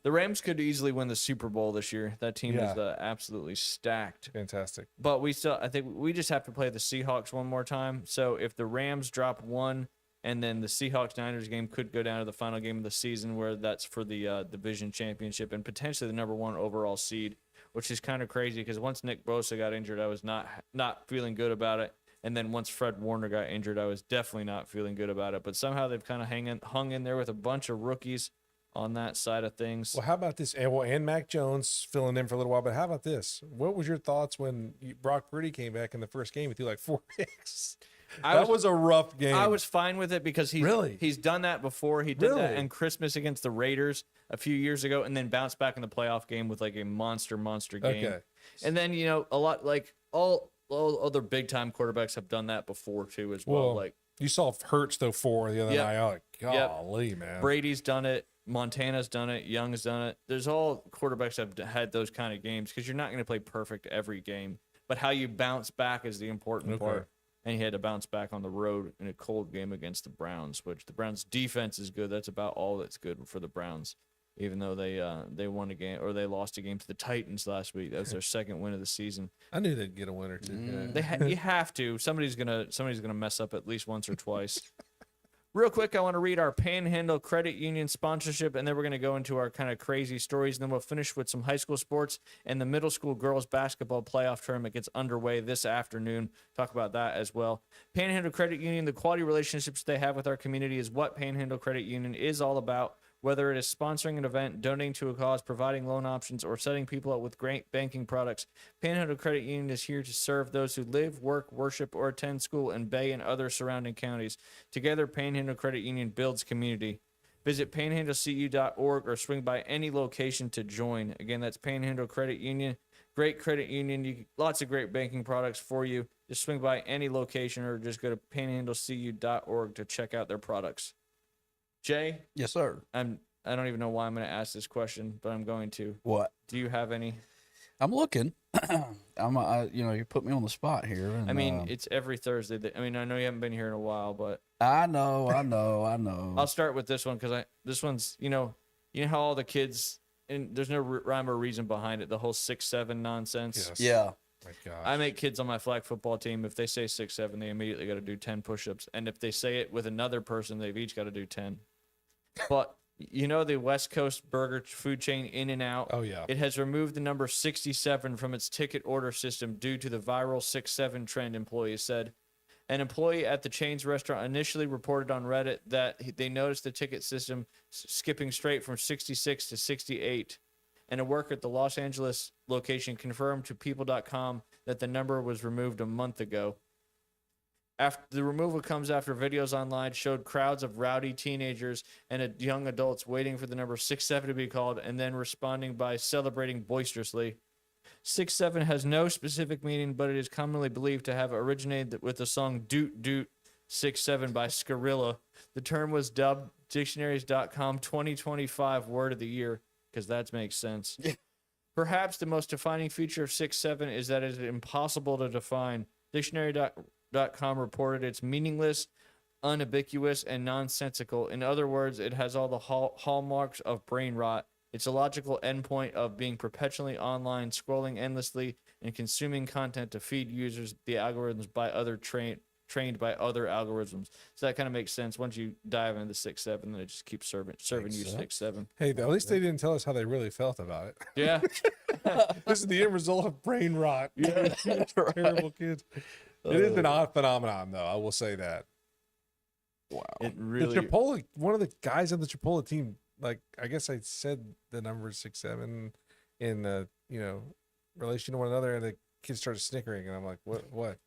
Speaker 1: The Rams could easily win the Super Bowl this year. That team is absolutely stacked.
Speaker 2: Fantastic.
Speaker 1: But I think we just have to play the Seahawks one more time. So if the Rams drop one, and then the Seahawks-Niners game could go down to the final game of the season, where that's for the division championship and potentially the number one overall seed, which is kind of crazy because once Nick Bosa got injured, I was not feeling good about it. And then once Fred Warner got injured, I was definitely not feeling good about it. But somehow they've kind of hung in there with a bunch of rookies on that side of things.
Speaker 2: Well, how about this? And Mac Jones filling in for a little while, but how about this? What was your thoughts when Brock Purdy came back in the first game? He threw like 4 picks. That was a rough game.
Speaker 1: I was fine with it because he's done that before. He did that in Christmas against the Raiders a few years ago, and then bounced back in the playoff game with like a monster game.
Speaker 2: Okay.
Speaker 1: And then a lot like all other big time quarterbacks have done that before too as well. Like
Speaker 2: you saw Hurts throw 4 the other night. Oh, golly, man.
Speaker 1: Brady's done it. Montana's done it. Young's done it. There's all quarterbacks have had those kind of games because you're not going to play perfect every game, but how you bounce back is the important part. And he had to bounce back on the road in a cold game against the Browns, which the Browns' defense is good. That's about all that's good for the Browns, even though they won a game or they lost a game to the Titans last week. That was their second win of the season.
Speaker 2: I knew they'd get a win or two.
Speaker 1: You have to. Somebody's gonna mess up at least once or twice. Real quick, I want to read our Panhandle Credit Union sponsorship, and then we're going to go into our kind of crazy stories, and then we'll finish with some high school sports, and the middle school girls basketball playoff tournament gets underway this afternoon. Talk about that as well. Panhandle Credit Union, the quality relationships they have with our community is what Panhandle Credit Union is all about. Whether it is sponsoring an event, donating to a cause, providing loan options, or setting people up with great banking products, Panhandle Credit Union is here to serve those who live, work, worship, or attend school in Bay and other surrounding counties. Together, Panhandle Credit Union builds community. Visit panhandlecu.org or swing by any location to join. Again, that's Panhandle Credit Union. Great credit union. Lots of great banking products for you. Just swing by any location or just go to panhandlecu.org to check out their products. Jay?
Speaker 3: Yes, sir.
Speaker 1: I don't even know why I'm going to ask this question, but I'm going to.
Speaker 3: What?
Speaker 1: Do you have any?
Speaker 3: I'm looking. You put me on the spot here. And,
Speaker 1: I mean, it's every Thursday. I know you haven't been here in a while, but
Speaker 3: I know.
Speaker 1: I'll start with this one because this one's, you know how all the kids, and there's no rhyme or reason behind it. The whole 6'7" nonsense.
Speaker 2: Yes.
Speaker 3: Yeah.
Speaker 2: My gosh.
Speaker 1: I make kids on my flag football team. If they say 6'7", they immediately got to do 10 push-ups, and if they say it with another person, they've each got to do 10. But You know the West Coast burger food chain In-N-Out?
Speaker 2: Oh, yeah.
Speaker 1: It has removed the number 67 from its ticket order system due to the viral 6-7 trend, employees said. An employee at the chain's restaurant initially reported on Reddit that they noticed the ticket system skipping straight from 66 to 68. And a worker at the Los Angeles location confirmed to People.com that the number was removed a month ago. After the removal comes after videos online showed crowds of rowdy teenagers and young adults waiting for the number 67 to be called and then responding by celebrating boisterously. 67 has no specific meaning, but it is commonly believed to have originated with the song Doot Doot 67 by Skrilla. The term was dubbed Dictionaries.com 2025 Word of the Year, because that makes sense. Perhaps the most defining feature of 67 is that it is impossible to define. Dictionary.com reported it's meaningless, unambiguous, and nonsensical. In other words, it has all the hallmarks of brain rot. It's a logical endpoint of being perpetually online, scrolling endlessly, and consuming content to feed users the algorithms by other trained by other algorithms. So that kind of makes sense. Once you dive into 6-7, then it just keeps serving you 6-7.
Speaker 2: Hey, at least they didn't tell us how they really felt about it.
Speaker 1: Yeah.
Speaker 2: This is the end result of brain rot.
Speaker 3: Yeah,
Speaker 2: Terrible kids. It is an odd phenomenon, though. I will say that.
Speaker 3: Wow.
Speaker 1: It
Speaker 2: The
Speaker 1: really.
Speaker 2: Chipotle, one of the guys on the Chipotle team, like, I guess I said the number 6-7 in, relation to one another, and the kids started snickering, and I'm like, what?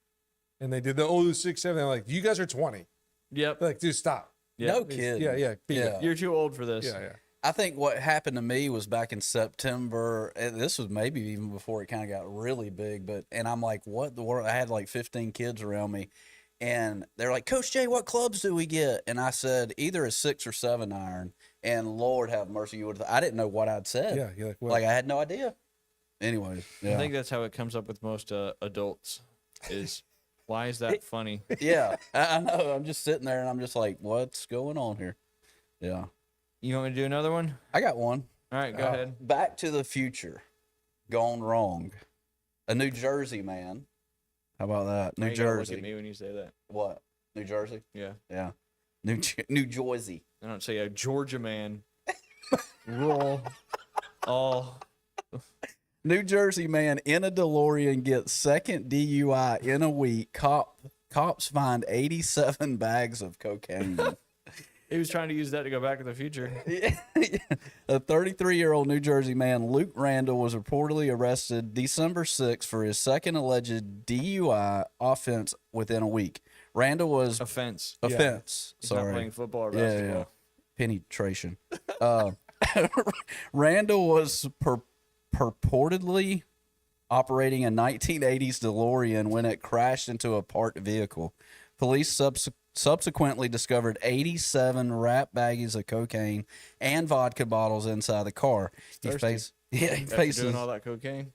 Speaker 2: And they did the 6-7. They're like, you guys are 20.
Speaker 1: Yep.
Speaker 2: They're like, dude, stop.
Speaker 1: Yep.
Speaker 3: No kidding.
Speaker 2: Yeah. Beat it.
Speaker 1: You're too old for this.
Speaker 2: Yeah.
Speaker 3: I think what happened to me was back in September, and this was maybe even before it kind of got really big, and I'm like, what the world? I had like 15 kids around me, and they're like, Coach Jay, what clubs do we get? And I said, either a 6 or 7 iron, and Lord have mercy, I didn't know what I'd said.
Speaker 2: Yeah, you're like, what?
Speaker 3: Like, I had no idea. Anyways, yeah.
Speaker 1: I think that's how it comes up with most adults is, why is that funny?
Speaker 3: Yeah, I know. I'm just sitting there, and I'm just like, what's going on here? Yeah.
Speaker 1: You want me to do another one?
Speaker 3: I got one.
Speaker 1: All right, go ahead.
Speaker 3: Back to the Future, gone wrong. A New Jersey man. How about that? New
Speaker 1: Now you gotta
Speaker 3: Jersey.
Speaker 1: Look at me when you say that.
Speaker 3: What? New Jersey?
Speaker 1: Yeah.
Speaker 3: Yeah. New Jersey.
Speaker 1: I don't say a Georgia man. Roll. All.
Speaker 3: New Jersey man in a DeLorean gets second DUI in a week. Cops find 87 bags of cocaine.
Speaker 1: He was trying to use that to go back to the future.
Speaker 3: A 33-year-old New Jersey man, Luke Randall, was reportedly arrested December 6th for his second alleged DUI offense within a week. Randall was
Speaker 1: Offense.
Speaker 3: offense.
Speaker 1: He's not
Speaker 3: Sorry,
Speaker 1: playing football or basketball.
Speaker 3: penetration. Randall was purportedly operating a 1980s DeLorean when it crashed into a parked vehicle. Police subsequently discovered 87 wrap baggies of cocaine and vodka bottles inside the car. He faces
Speaker 1: Doing all that cocaine.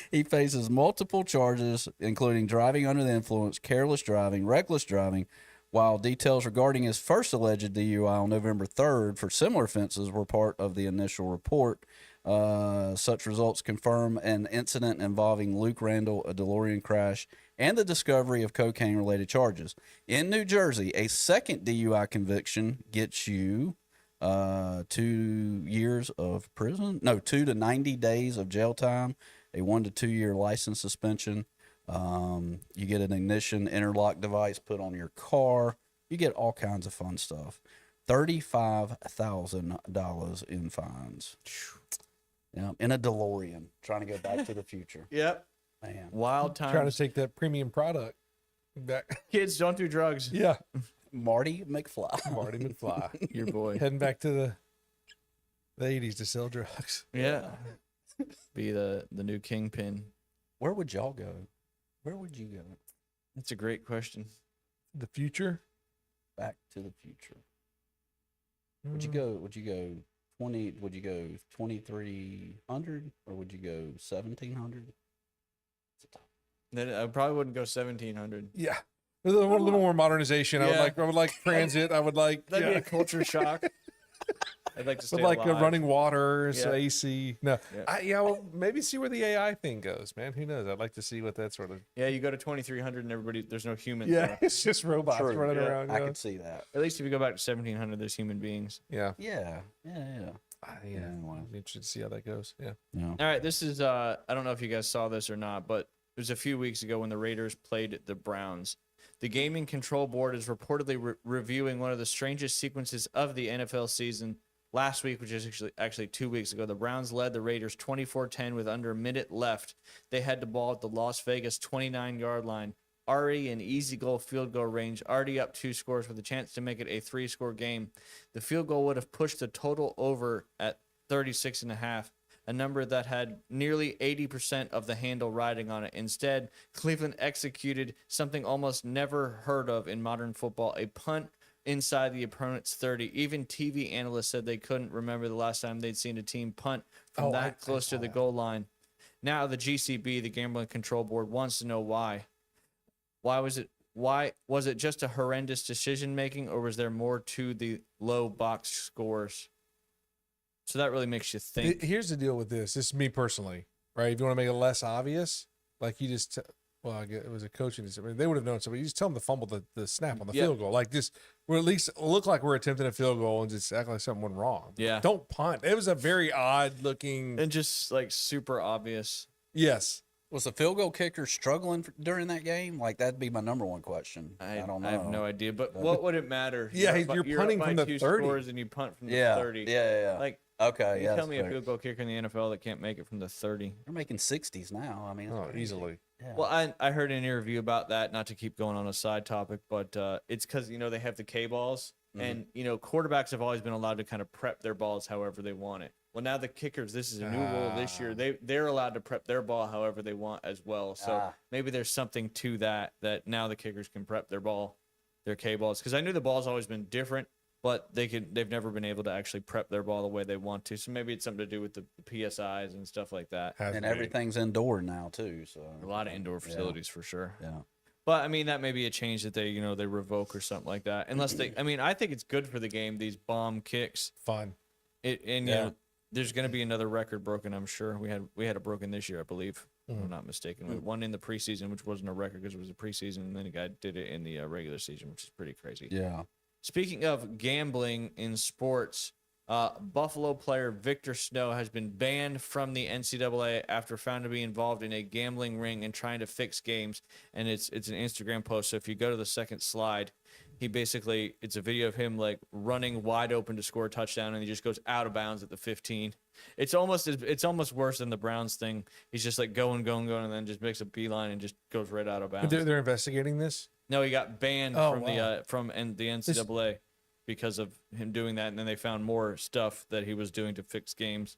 Speaker 3: He faces multiple charges, including driving under the influence, careless driving, reckless driving, while details regarding his first alleged DUI on November 3rd for similar offenses were part of the initial report. Such results confirm an incident involving Luke Randall, a DeLorean crash, and the discovery of cocaine-related charges. In New Jersey, a second DUI conviction gets you 2 years of prison. No, 2 to 90 days of jail time, a 1 to 2 year license suspension. You get an ignition interlock device put on your car. You get all kinds of fun stuff. $35,000 in fines. Yeah, in a DeLorean, trying to go back to the future.
Speaker 1: Yep.
Speaker 3: Man,
Speaker 1: Wild times.
Speaker 2: Trying to take that premium product back.
Speaker 1: Kids, don't do drugs.
Speaker 2: Yeah.
Speaker 3: Marty McFly.
Speaker 2: Marty McFly.
Speaker 1: Your boy.
Speaker 2: Heading back to the 80s to sell drugs.
Speaker 1: Yeah. Be the new kingpin.
Speaker 3: Where would y'all go? Where would you go?
Speaker 1: That's a great question.
Speaker 2: The future?
Speaker 3: Back to the future. Would you go? Would you go 20? Would you go 2300 or would you go 1700?
Speaker 1: Then I probably wouldn't go 1700.
Speaker 2: Yeah. A little more modernization.
Speaker 1: Yeah.
Speaker 2: I would like transit. I would like
Speaker 1: That'd be a culture shock. I'd like to stay
Speaker 2: with like
Speaker 1: alive.
Speaker 2: running water,
Speaker 1: Yeah.
Speaker 2: AC. No,
Speaker 1: Yeah.
Speaker 2: well, maybe see where the AI thing goes, man. Who knows? I'd like to see what that sort of.
Speaker 1: Yeah, you go to 2300 and everybody, there's no humans
Speaker 2: Yeah,
Speaker 1: there.
Speaker 2: it's just robots
Speaker 3: True,
Speaker 2: running
Speaker 1: yeah.
Speaker 2: around.
Speaker 3: I
Speaker 2: yeah.
Speaker 3: could see that.
Speaker 1: At least if you go back to 1700, there's human beings.
Speaker 2: Yeah,
Speaker 3: Yeah.
Speaker 2: yeah.
Speaker 3: Anyway.
Speaker 2: I'm interested to see how that goes. Yeah.
Speaker 3: Yeah.
Speaker 1: All right, this is I don't know if you guys saw this or not, but it was a few weeks ago when the Raiders played the Browns. The Gaming Control Board is reportedly reviewing one of the strangest sequences of the NFL season last week, which is actually 2 weeks ago. The Browns led the Raiders 24-10 with under a minute left. They had the ball at the Las Vegas 29-yard line. Already an easy goal field goal range, already up 2 scores with a chance to make it a 3-score game. The field goal would have pushed the total over at 36.5, a number that had nearly 80% of the handle riding on it. Instead, Cleveland executed something almost never heard of in modern football, a punt inside the opponent's 30. Even TV analysts said they couldn't remember the last time they'd seen a team punt from that close to the goal line. Now the GCB, the Gambling Control Board, wants to know why. Why was it just a horrendous decision making, or was there more to the low box scores? So that really makes you think.
Speaker 2: Here's the deal with this. This is me personally, right? If you want to make it less obvious, like you just, well, I guess it was a coaching decision. They would have known somebody. You just tell them to fumble the snap on the field goal. Like this, or at least look like we're attempting a field goal and just act like something went wrong.
Speaker 1: Yeah.
Speaker 2: Don't punt. It was a very odd looking.
Speaker 1: And just like super obvious.
Speaker 2: Yes.
Speaker 3: Was the field goal kicker struggling during that game? Like, that'd be my number one question. I don't know.
Speaker 1: I have no idea. But what would it matter?
Speaker 2: Yeah,
Speaker 1: You're
Speaker 2: you're punting
Speaker 1: up by
Speaker 2: from the
Speaker 1: 2
Speaker 2: 30.
Speaker 1: scores and you punt from the
Speaker 3: Yeah.
Speaker 1: 30.
Speaker 3: Yeah.
Speaker 1: Like,
Speaker 3: Okay,
Speaker 1: you
Speaker 3: yeah.
Speaker 1: tell me a
Speaker 3: that's fair.
Speaker 1: field goal kicker in the NFL that can't make it from the 30.
Speaker 3: They're making 60s now. I mean, that's
Speaker 2: Oh,
Speaker 3: crazy.
Speaker 2: easily.
Speaker 3: Yeah.
Speaker 1: Well, I heard an interview about that, not to keep going on a side topic, but it's because, they have the K balls. And, quarterbacks have always been allowed to kind of prep their balls however they want it. Well, now the kickers, this is a new rule this year. They're allowed to prep their ball however they want as well. So maybe there's something to that now the kickers can prep their ball, their K balls. Because I knew the ball's always been different, but they've never been able to actually prep their ball the way they want to. So maybe it's something to do with the PSIs and stuff like that.
Speaker 3: And everything's indoor now, too. So
Speaker 1: A lot of indoor facilities for sure.
Speaker 3: Yeah.
Speaker 1: But I mean, that may be a change that they revoke or something like that. Unless I think it's good for the game, these bomb kicks.
Speaker 2: Fun.
Speaker 1: There's going to be another record broken, I'm sure. We had it broken this year, I believe, if I'm not mistaken. We had one in the preseason, which wasn't a record because it was a preseason, and then a guy did it in the regular season, which is pretty crazy.
Speaker 3: Yeah.
Speaker 1: Speaking of gambling in sports, Buffalo player Victor Snow has been banned from the NCAA after found to be involved in a gambling ring and trying to fix games. And it's an Instagram post. So if you go to the second slide, it's a video of him like running wide open to score a touchdown, and he just goes out of bounds at the 15. It's almost worse than the Browns thing. He's just like going, and then just makes a beeline and just goes right out of bounds.
Speaker 2: They're investigating this.
Speaker 1: No, he got banned
Speaker 2: Oh,
Speaker 1: from
Speaker 2: wow.
Speaker 1: the NCAA because of him doing that, and then they found more stuff that he was doing to fix games.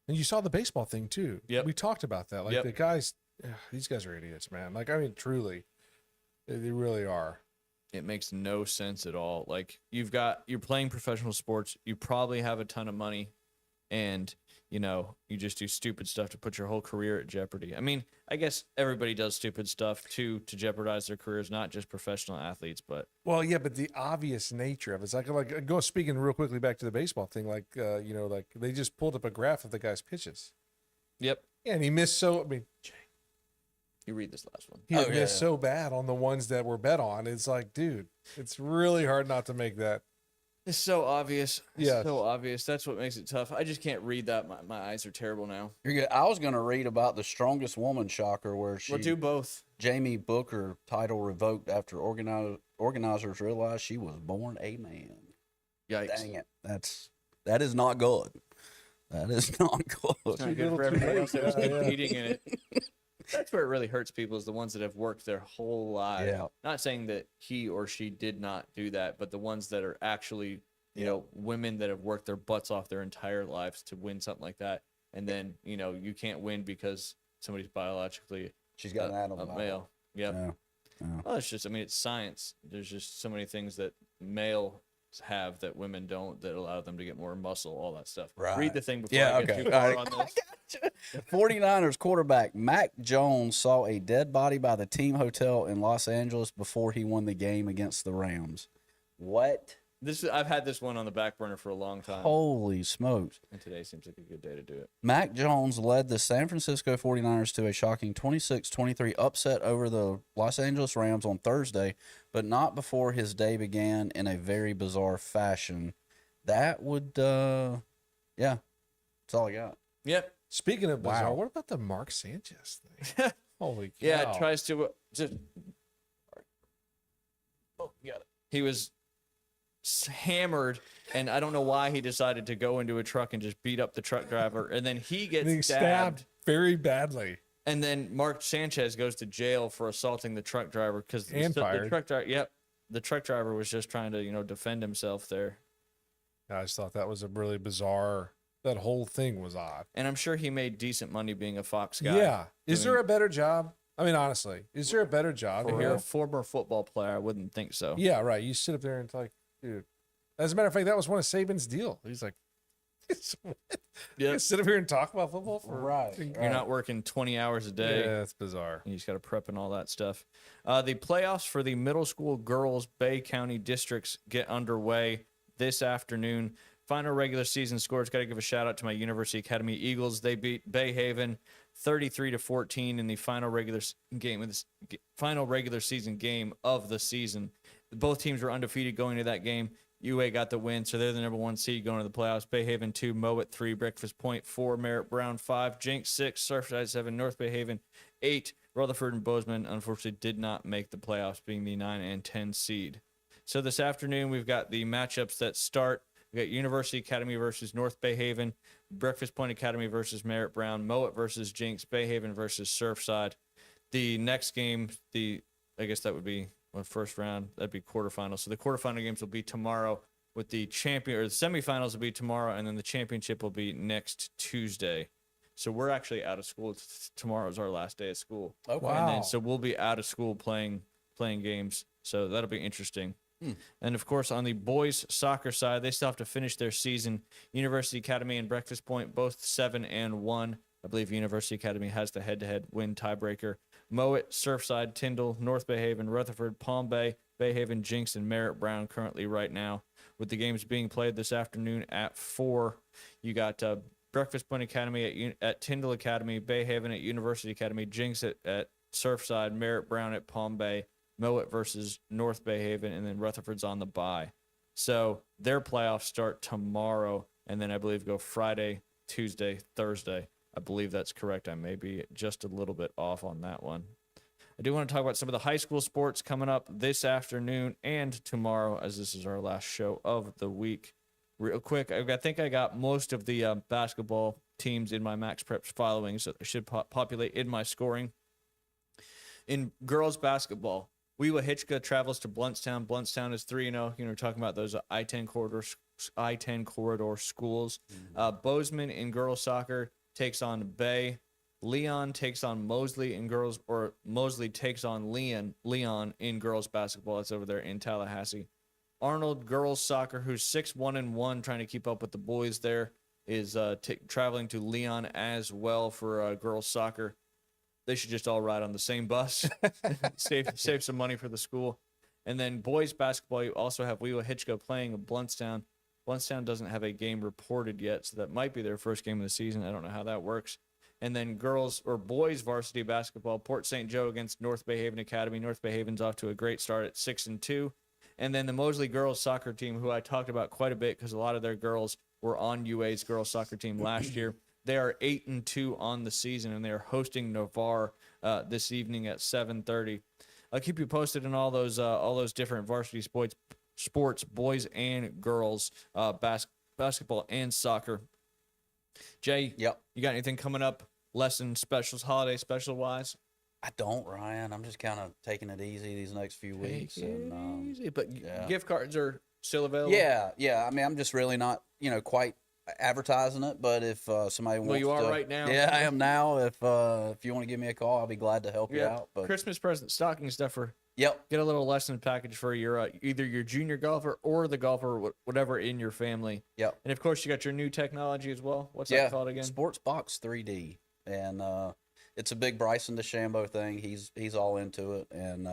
Speaker 2: And you saw the baseball thing too.
Speaker 1: Yep.
Speaker 2: We talked about that. Like
Speaker 1: Yep.
Speaker 2: the guys, these guys are idiots, man. Like, I mean, truly, they really are.
Speaker 1: It makes no sense at all. Like you're playing professional sports, you probably have a ton of money, and you just do stupid stuff to put your whole career at jeopardy. I mean, I guess everybody does stupid stuff to jeopardize their careers, not just professional athletes, but
Speaker 2: Well, yeah, but the obvious nature of it's like go speaking real quickly back to the baseball thing. Like, like they just pulled up a graph of the guy's pitches.
Speaker 1: yep.
Speaker 2: Yeah, and he missed
Speaker 1: You read this last one.
Speaker 2: he
Speaker 3: Oh,
Speaker 2: had
Speaker 3: yeah,
Speaker 2: missed
Speaker 3: yeah.
Speaker 2: so bad on the ones that were bet on. It's like, dude, it's really hard not to make that.
Speaker 1: It's so obvious. It's
Speaker 2: Yes.
Speaker 1: so obvious. That's what makes it tough. I just can't read that. My eyes are terrible now.
Speaker 3: You're good. I was going to read about the strongest woman shocker where
Speaker 1: We'll do both.
Speaker 3: Jamie Booker title revoked after organizers realized she was born a man.
Speaker 1: Yikes.
Speaker 3: Dang it. That is not good. That is not good.
Speaker 1: It's not
Speaker 2: Too
Speaker 1: good
Speaker 2: little,
Speaker 1: for
Speaker 2: too
Speaker 1: everybody
Speaker 2: late.
Speaker 1: else that was
Speaker 2: Yeah, yeah.
Speaker 1: competing in it. That's where it really hurts people, is the ones that have worked their whole lives.
Speaker 3: Yeah.
Speaker 1: Not saying that he or she did not do that, but the ones that are actually, women that have worked their butts off their entire lives to win something like that. And then, you can't win because somebody's biologically
Speaker 3: She's got an
Speaker 1: a
Speaker 3: animal.
Speaker 1: male. Yep.
Speaker 3: Yeah. Yeah.
Speaker 1: Well, it's science. There's just so many things that males have that women don't, that allow them to get more muscle, all that stuff.
Speaker 3: Right.
Speaker 1: Read the thing before
Speaker 3: Yeah,
Speaker 1: I get
Speaker 3: okay.
Speaker 1: too far
Speaker 3: All
Speaker 1: on
Speaker 3: right.
Speaker 1: this.
Speaker 3: 49ers quarterback Mac Jones saw a dead body by the team hotel in Los Angeles before he won the game against the Rams. What
Speaker 1: I've had this one on the back burner for a long time.
Speaker 3: Holy smokes.
Speaker 1: And today seems like a good day to do it.
Speaker 3: Mac Jones led the San Francisco 49ers to a shocking 26-23 upset over the Los Angeles Rams on Thursday, but not before his day began in a very bizarre fashion. That would, yeah, that's all I got.
Speaker 1: Yep.
Speaker 2: Speaking of bizarre,
Speaker 3: Wow.
Speaker 2: what about the Mark Sanchez thing? Holy cow.
Speaker 1: Yeah, it tries to just. Oh, you got it. He was hammered, and I don't know why he decided to go into a truck and just beat up the truck driver, and then he gets
Speaker 2: Being
Speaker 1: stabbed.
Speaker 2: very badly.
Speaker 1: And then Mark Sanchez goes to jail for assaulting the truck driver because
Speaker 2: And
Speaker 1: the
Speaker 2: fired.
Speaker 1: truck driver. Yep, the truck driver was just trying to defend himself there,
Speaker 2: I just thought that was a really bizarre. That whole thing was odd.
Speaker 1: and I'm sure he made decent money being a Fox guy.
Speaker 2: Yeah. Is
Speaker 1: doing-
Speaker 2: there a better job? I mean, honestly, is there a better job?
Speaker 1: For
Speaker 2: here?
Speaker 1: a former football player, I wouldn't think so.
Speaker 2: Yeah, right. You sit up there and it's like, dude. As a matter of fact, that was one of Saban's deal. He's like,
Speaker 1: Yeah,
Speaker 2: sit up here and talk about football for
Speaker 1: you're not working 20 hours a day.
Speaker 2: Yeah, that's bizarre.
Speaker 1: You just got to prep and all that stuff. The playoffs for the middle school girls Bay County districts get underway this afternoon. Final regular season scores. Got to give a shout out to my University Academy Eagles. They beat Bay Haven 33-14 in the final regular season game of the season. Both teams were undefeated going to that game. UA got the win, so they're the number 1 seed going to the playoffs. Bay Haven 2, Mowat 3, Breakfast Point 4, Merritt Brown 5, Jenks 6, Surfside 7, North Bay Haven 8. Rutherford and Bozeman unfortunately did not make the playoffs, being the 9 and 10 seed. So this afternoon we've got the matchups that start. We got University Academy versus North Bay Haven, Breakfast Point Academy versus Merritt Brown, Mowat versus Jenks, Bay Haven versus Surfside. The next game, I guess that would be first round. That'd be quarterfinals. So the quarterfinal games will be tomorrow, with the champion, or the semifinals will be tomorrow, and then the championship will be next Tuesday. So we're actually out of school. Tomorrow is our last day of school.
Speaker 3: Okay.
Speaker 2: Wow.
Speaker 1: And then, so we'll be out of school playing games. So that'll be interesting. And of course, on the boys soccer side, they still have to finish their season. University Academy and Breakfast Point both 7-1. I believe University Academy has the head-to-head win tiebreaker. Mowat, Surfside, Tyndall, North Bay Haven, Rutherford, Palm Bay, Bay Haven, Jenks, and Merritt Brown currently right now. With the games being played this afternoon at 4, you got Breakfast Point Academy at Tyndall Academy, Bay Haven at University Academy, Jenks at Surfside, Merritt Brown at Palm Bay, Mowat versus North Bay Haven, and then Rutherford's on the bye. So their playoffs start tomorrow, and then I believe go Friday, Tuesday, Thursday. I believe that's correct. I may be just a little bit off on that one. I do want to talk about some of the high school sports coming up this afternoon and tomorrow, as this is our last show of the week. Real quick, I think I got most of the basketball teams in my Max Preps following, so it should populate in my scoring. In girls basketball, Wewa Hitchka travels to Bluntstown. Bluntstown is 3-0. We're talking about those I-10 corridor schools. Bozeman in girls soccer takes on Bay. Leon takes on Mosley in girls, or Mosley takes on Leon in girls basketball. That's over there in Tallahassee. Arnold girls soccer, who's 6-1-1, trying to keep up with the boys there, is traveling to Leon as well for girls soccer. They should just all ride on the same bus, save some money for the school. And then boys basketball, you also have Wewa Hitchko playing at Bluntstown. Bluntstown doesn't have a game reported yet, so that might be their first game of the season. I don't know how that works. And then girls or boys varsity basketball, Port St. Joe against North Bay Haven Academy. North Bay Haven's off to a great start at 6-2. And then the Mosley girls soccer team, who I talked about quite a bit because a lot of their girls were on UA's girls soccer team last year. They are 8-2 on the season, and they are hosting Navarre this evening at 7:30. I'll keep you posted on all those different varsity sports, boys and girls, basketball and soccer. Jay,
Speaker 3: Yep.
Speaker 1: You got anything coming up? Lesson specials, holiday special wise?
Speaker 3: I don't, Ryan. I'm just kind of taking it easy these next few weeks. And
Speaker 1: Easy, but
Speaker 3: yeah.
Speaker 1: gift cards are still available.
Speaker 3: yeah. I mean, I'm just really not, quite advertising it. But if somebody wants,
Speaker 1: you are right now.
Speaker 3: Yeah, I am now. If you want to give me a call, I'll be glad to help you out. But
Speaker 1: Christmas present, stocking stuffer.
Speaker 3: yep,
Speaker 1: Get a little lesson package for your either your junior golfer or the golfer, whatever in your family.
Speaker 3: yep.
Speaker 1: And of course, you got your new technology as well. What's
Speaker 3: Yeah,
Speaker 1: that called again?
Speaker 3: Sports Box 3D, and it's a big Bryson DeChambeau thing. He's all into it, and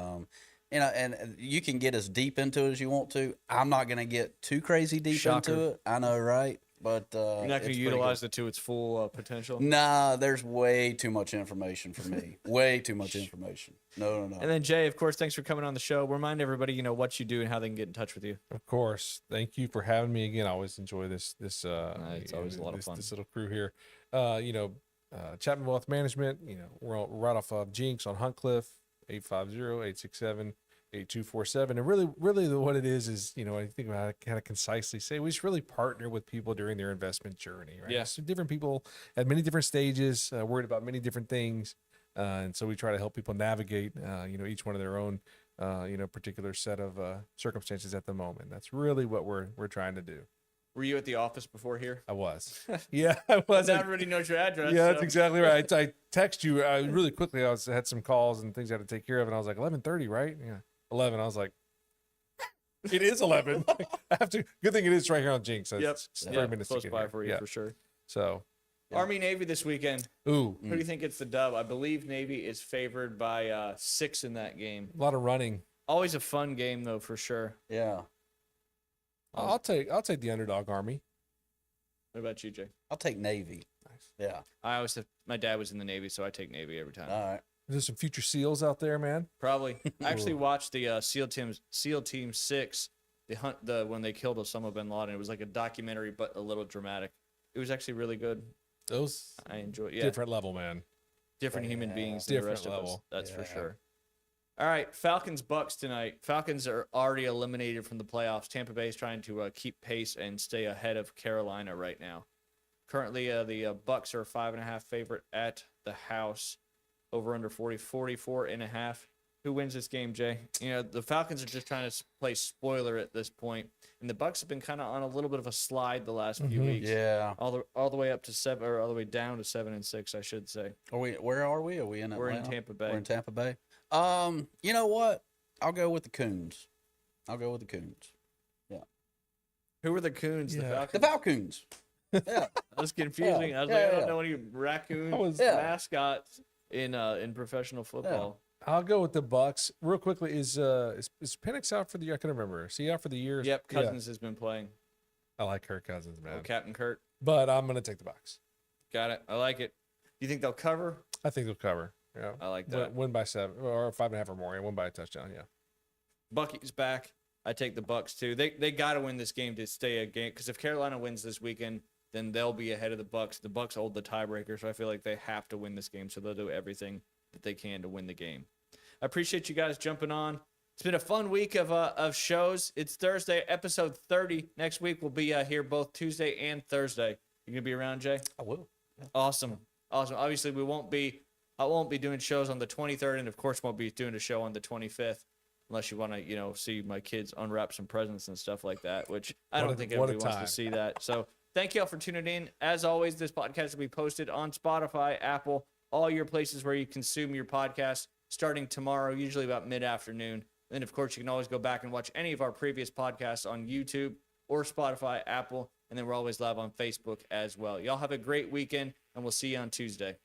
Speaker 3: and you can get as deep into it as you want to. I'm not going to get too crazy deep into it. I know, right? But
Speaker 1: You're not going to utilize it to its full potential.
Speaker 3: Nah, there's way too much information for me. Way too much information. No.
Speaker 1: And then Jay, of course, thanks for coming on the show. Remind everybody, what you do and how they can get in touch with you.
Speaker 2: Of course. Thank you for having me again. I always enjoy this.
Speaker 1: It's always a lot of fun.
Speaker 2: This little crew here. Chapman Wealth Management. We're right off of Jinx on Hunt Cliff, 850-867-8247. And really what it is, I think about it, kind of concisely say, we just really partner with people during their investment journey, right?
Speaker 1: Yeah.
Speaker 2: So different people at many different stages, worried about many different things. And so we try to help people navigate, each one of their own, particular set of circumstances at the moment. That's really what we're trying to do.
Speaker 1: Were you at the office before here?
Speaker 2: I was. Yeah, I was.
Speaker 1: Everybody knows your address.
Speaker 2: Yeah, that's exactly right. I text you really quickly. I had some calls and things I had to take care of, and I was like, 11:30, right? Yeah, 11. I was like, it is 11. I have to. Good thing it is right here on Jinx. So it's 30 minutes
Speaker 1: close
Speaker 2: to get
Speaker 1: by
Speaker 2: here.
Speaker 1: for you for sure.
Speaker 2: So,
Speaker 1: Army Navy this weekend.
Speaker 2: Ooh,
Speaker 1: Who do you think gets the dub? I believe Navy is favored by 6 in that game.
Speaker 2: a lot of running.
Speaker 1: Always a fun game though, for sure.
Speaker 3: Yeah.
Speaker 2: I'll take the underdog Army.
Speaker 1: What about you, Jay?
Speaker 3: I'll take Navy.
Speaker 2: Nice.
Speaker 3: Yeah.
Speaker 1: I always have, my dad was in the Navy, so I take Navy every time.
Speaker 3: All right.
Speaker 2: There's some future SEALs out there, man.
Speaker 1: Probably. I actually watched the SEAL Team 6, when they killed Osama bin Laden. It was like a documentary, but a little dramatic. It was actually really good.
Speaker 2: Those
Speaker 1: I enjoyed. Yeah,
Speaker 2: different level, man.
Speaker 1: different human beings than the
Speaker 2: Different
Speaker 1: rest of us.
Speaker 2: level.
Speaker 1: That's for
Speaker 3: Yeah.
Speaker 1: sure. All right, Falcons-Bucks tonight. Falcons are already eliminated from the playoffs. Tampa Bay is trying to keep pace and stay ahead of Carolina right now. Currently, the Bucks are a 5.5 favorite at the house. Over under 44.5. Who wins this game, Jay? The Falcons are just trying to play spoiler at this point, and the Bucks have been kind of on a little bit of a slide the last few weeks.
Speaker 3: Yeah.
Speaker 1: All the way up to 7, or all the way down to 7-6, I should say.
Speaker 3: Where are we? Are we in Atlanta?
Speaker 1: We're in Tampa Bay.
Speaker 3: We're in Tampa Bay. You know what? I'll go with the Coons. Yeah.
Speaker 1: Who are the Coons? The
Speaker 2: Yeah.
Speaker 1: Falcons.
Speaker 3: The Falcons. Yeah.
Speaker 1: That was confusing.
Speaker 3: Yeah,
Speaker 1: I was
Speaker 3: yeah,
Speaker 1: like, I
Speaker 3: yeah.
Speaker 1: don't know any raccoon
Speaker 3: Yeah.
Speaker 1: mascots in professional football.
Speaker 2: I'll go with the Bucks. Real quickly, is Penix out for the year? I can't remember. Is he out for the year?
Speaker 1: Yep,
Speaker 2: Yeah.
Speaker 1: Cousins has been playing.
Speaker 2: I like Kirk Cousins, man.
Speaker 1: Captain Kurt.
Speaker 2: But I'm gonna take the Bucks.
Speaker 1: Got it. I like it. You think they'll cover?
Speaker 2: I think they'll cover. Yeah.
Speaker 1: I like that.
Speaker 2: Win by 7 or 5.5 or more. Yeah, win by a touchdown. Yeah.
Speaker 1: Bucky's back. I take the Bucks too. They got to win this game to stay a game, because if Carolina wins this weekend, then they'll be ahead of the Bucks. The Bucks hold the tiebreaker, so I feel like they have to win this game. So they'll do everything that they can to win the game. I appreciate you guys jumping on. It's been a fun week of shows. It's Thursday, episode 30. Next week we'll be here both Tuesday and Thursday. You gonna be around, Jay?
Speaker 3: I will.
Speaker 1: Awesome. Obviously, I won't be doing shows on the 23rd, and of course, won't be doing a show on the 25th, unless you want to, see my kids unwrap some presents and stuff like that. Which I don't think everybody wants to see that. So, thank y'all for tuning in. As always, this podcast will be posted on Spotify, Apple, all your places where you consume your podcast, starting tomorrow, usually about mid-afternoon. And of course, you can always go back and watch any of our previous podcasts on YouTube or Spotify, Apple, and then we're always live on Facebook as well. Y'all have a great weekend, and we'll see you on Tuesday.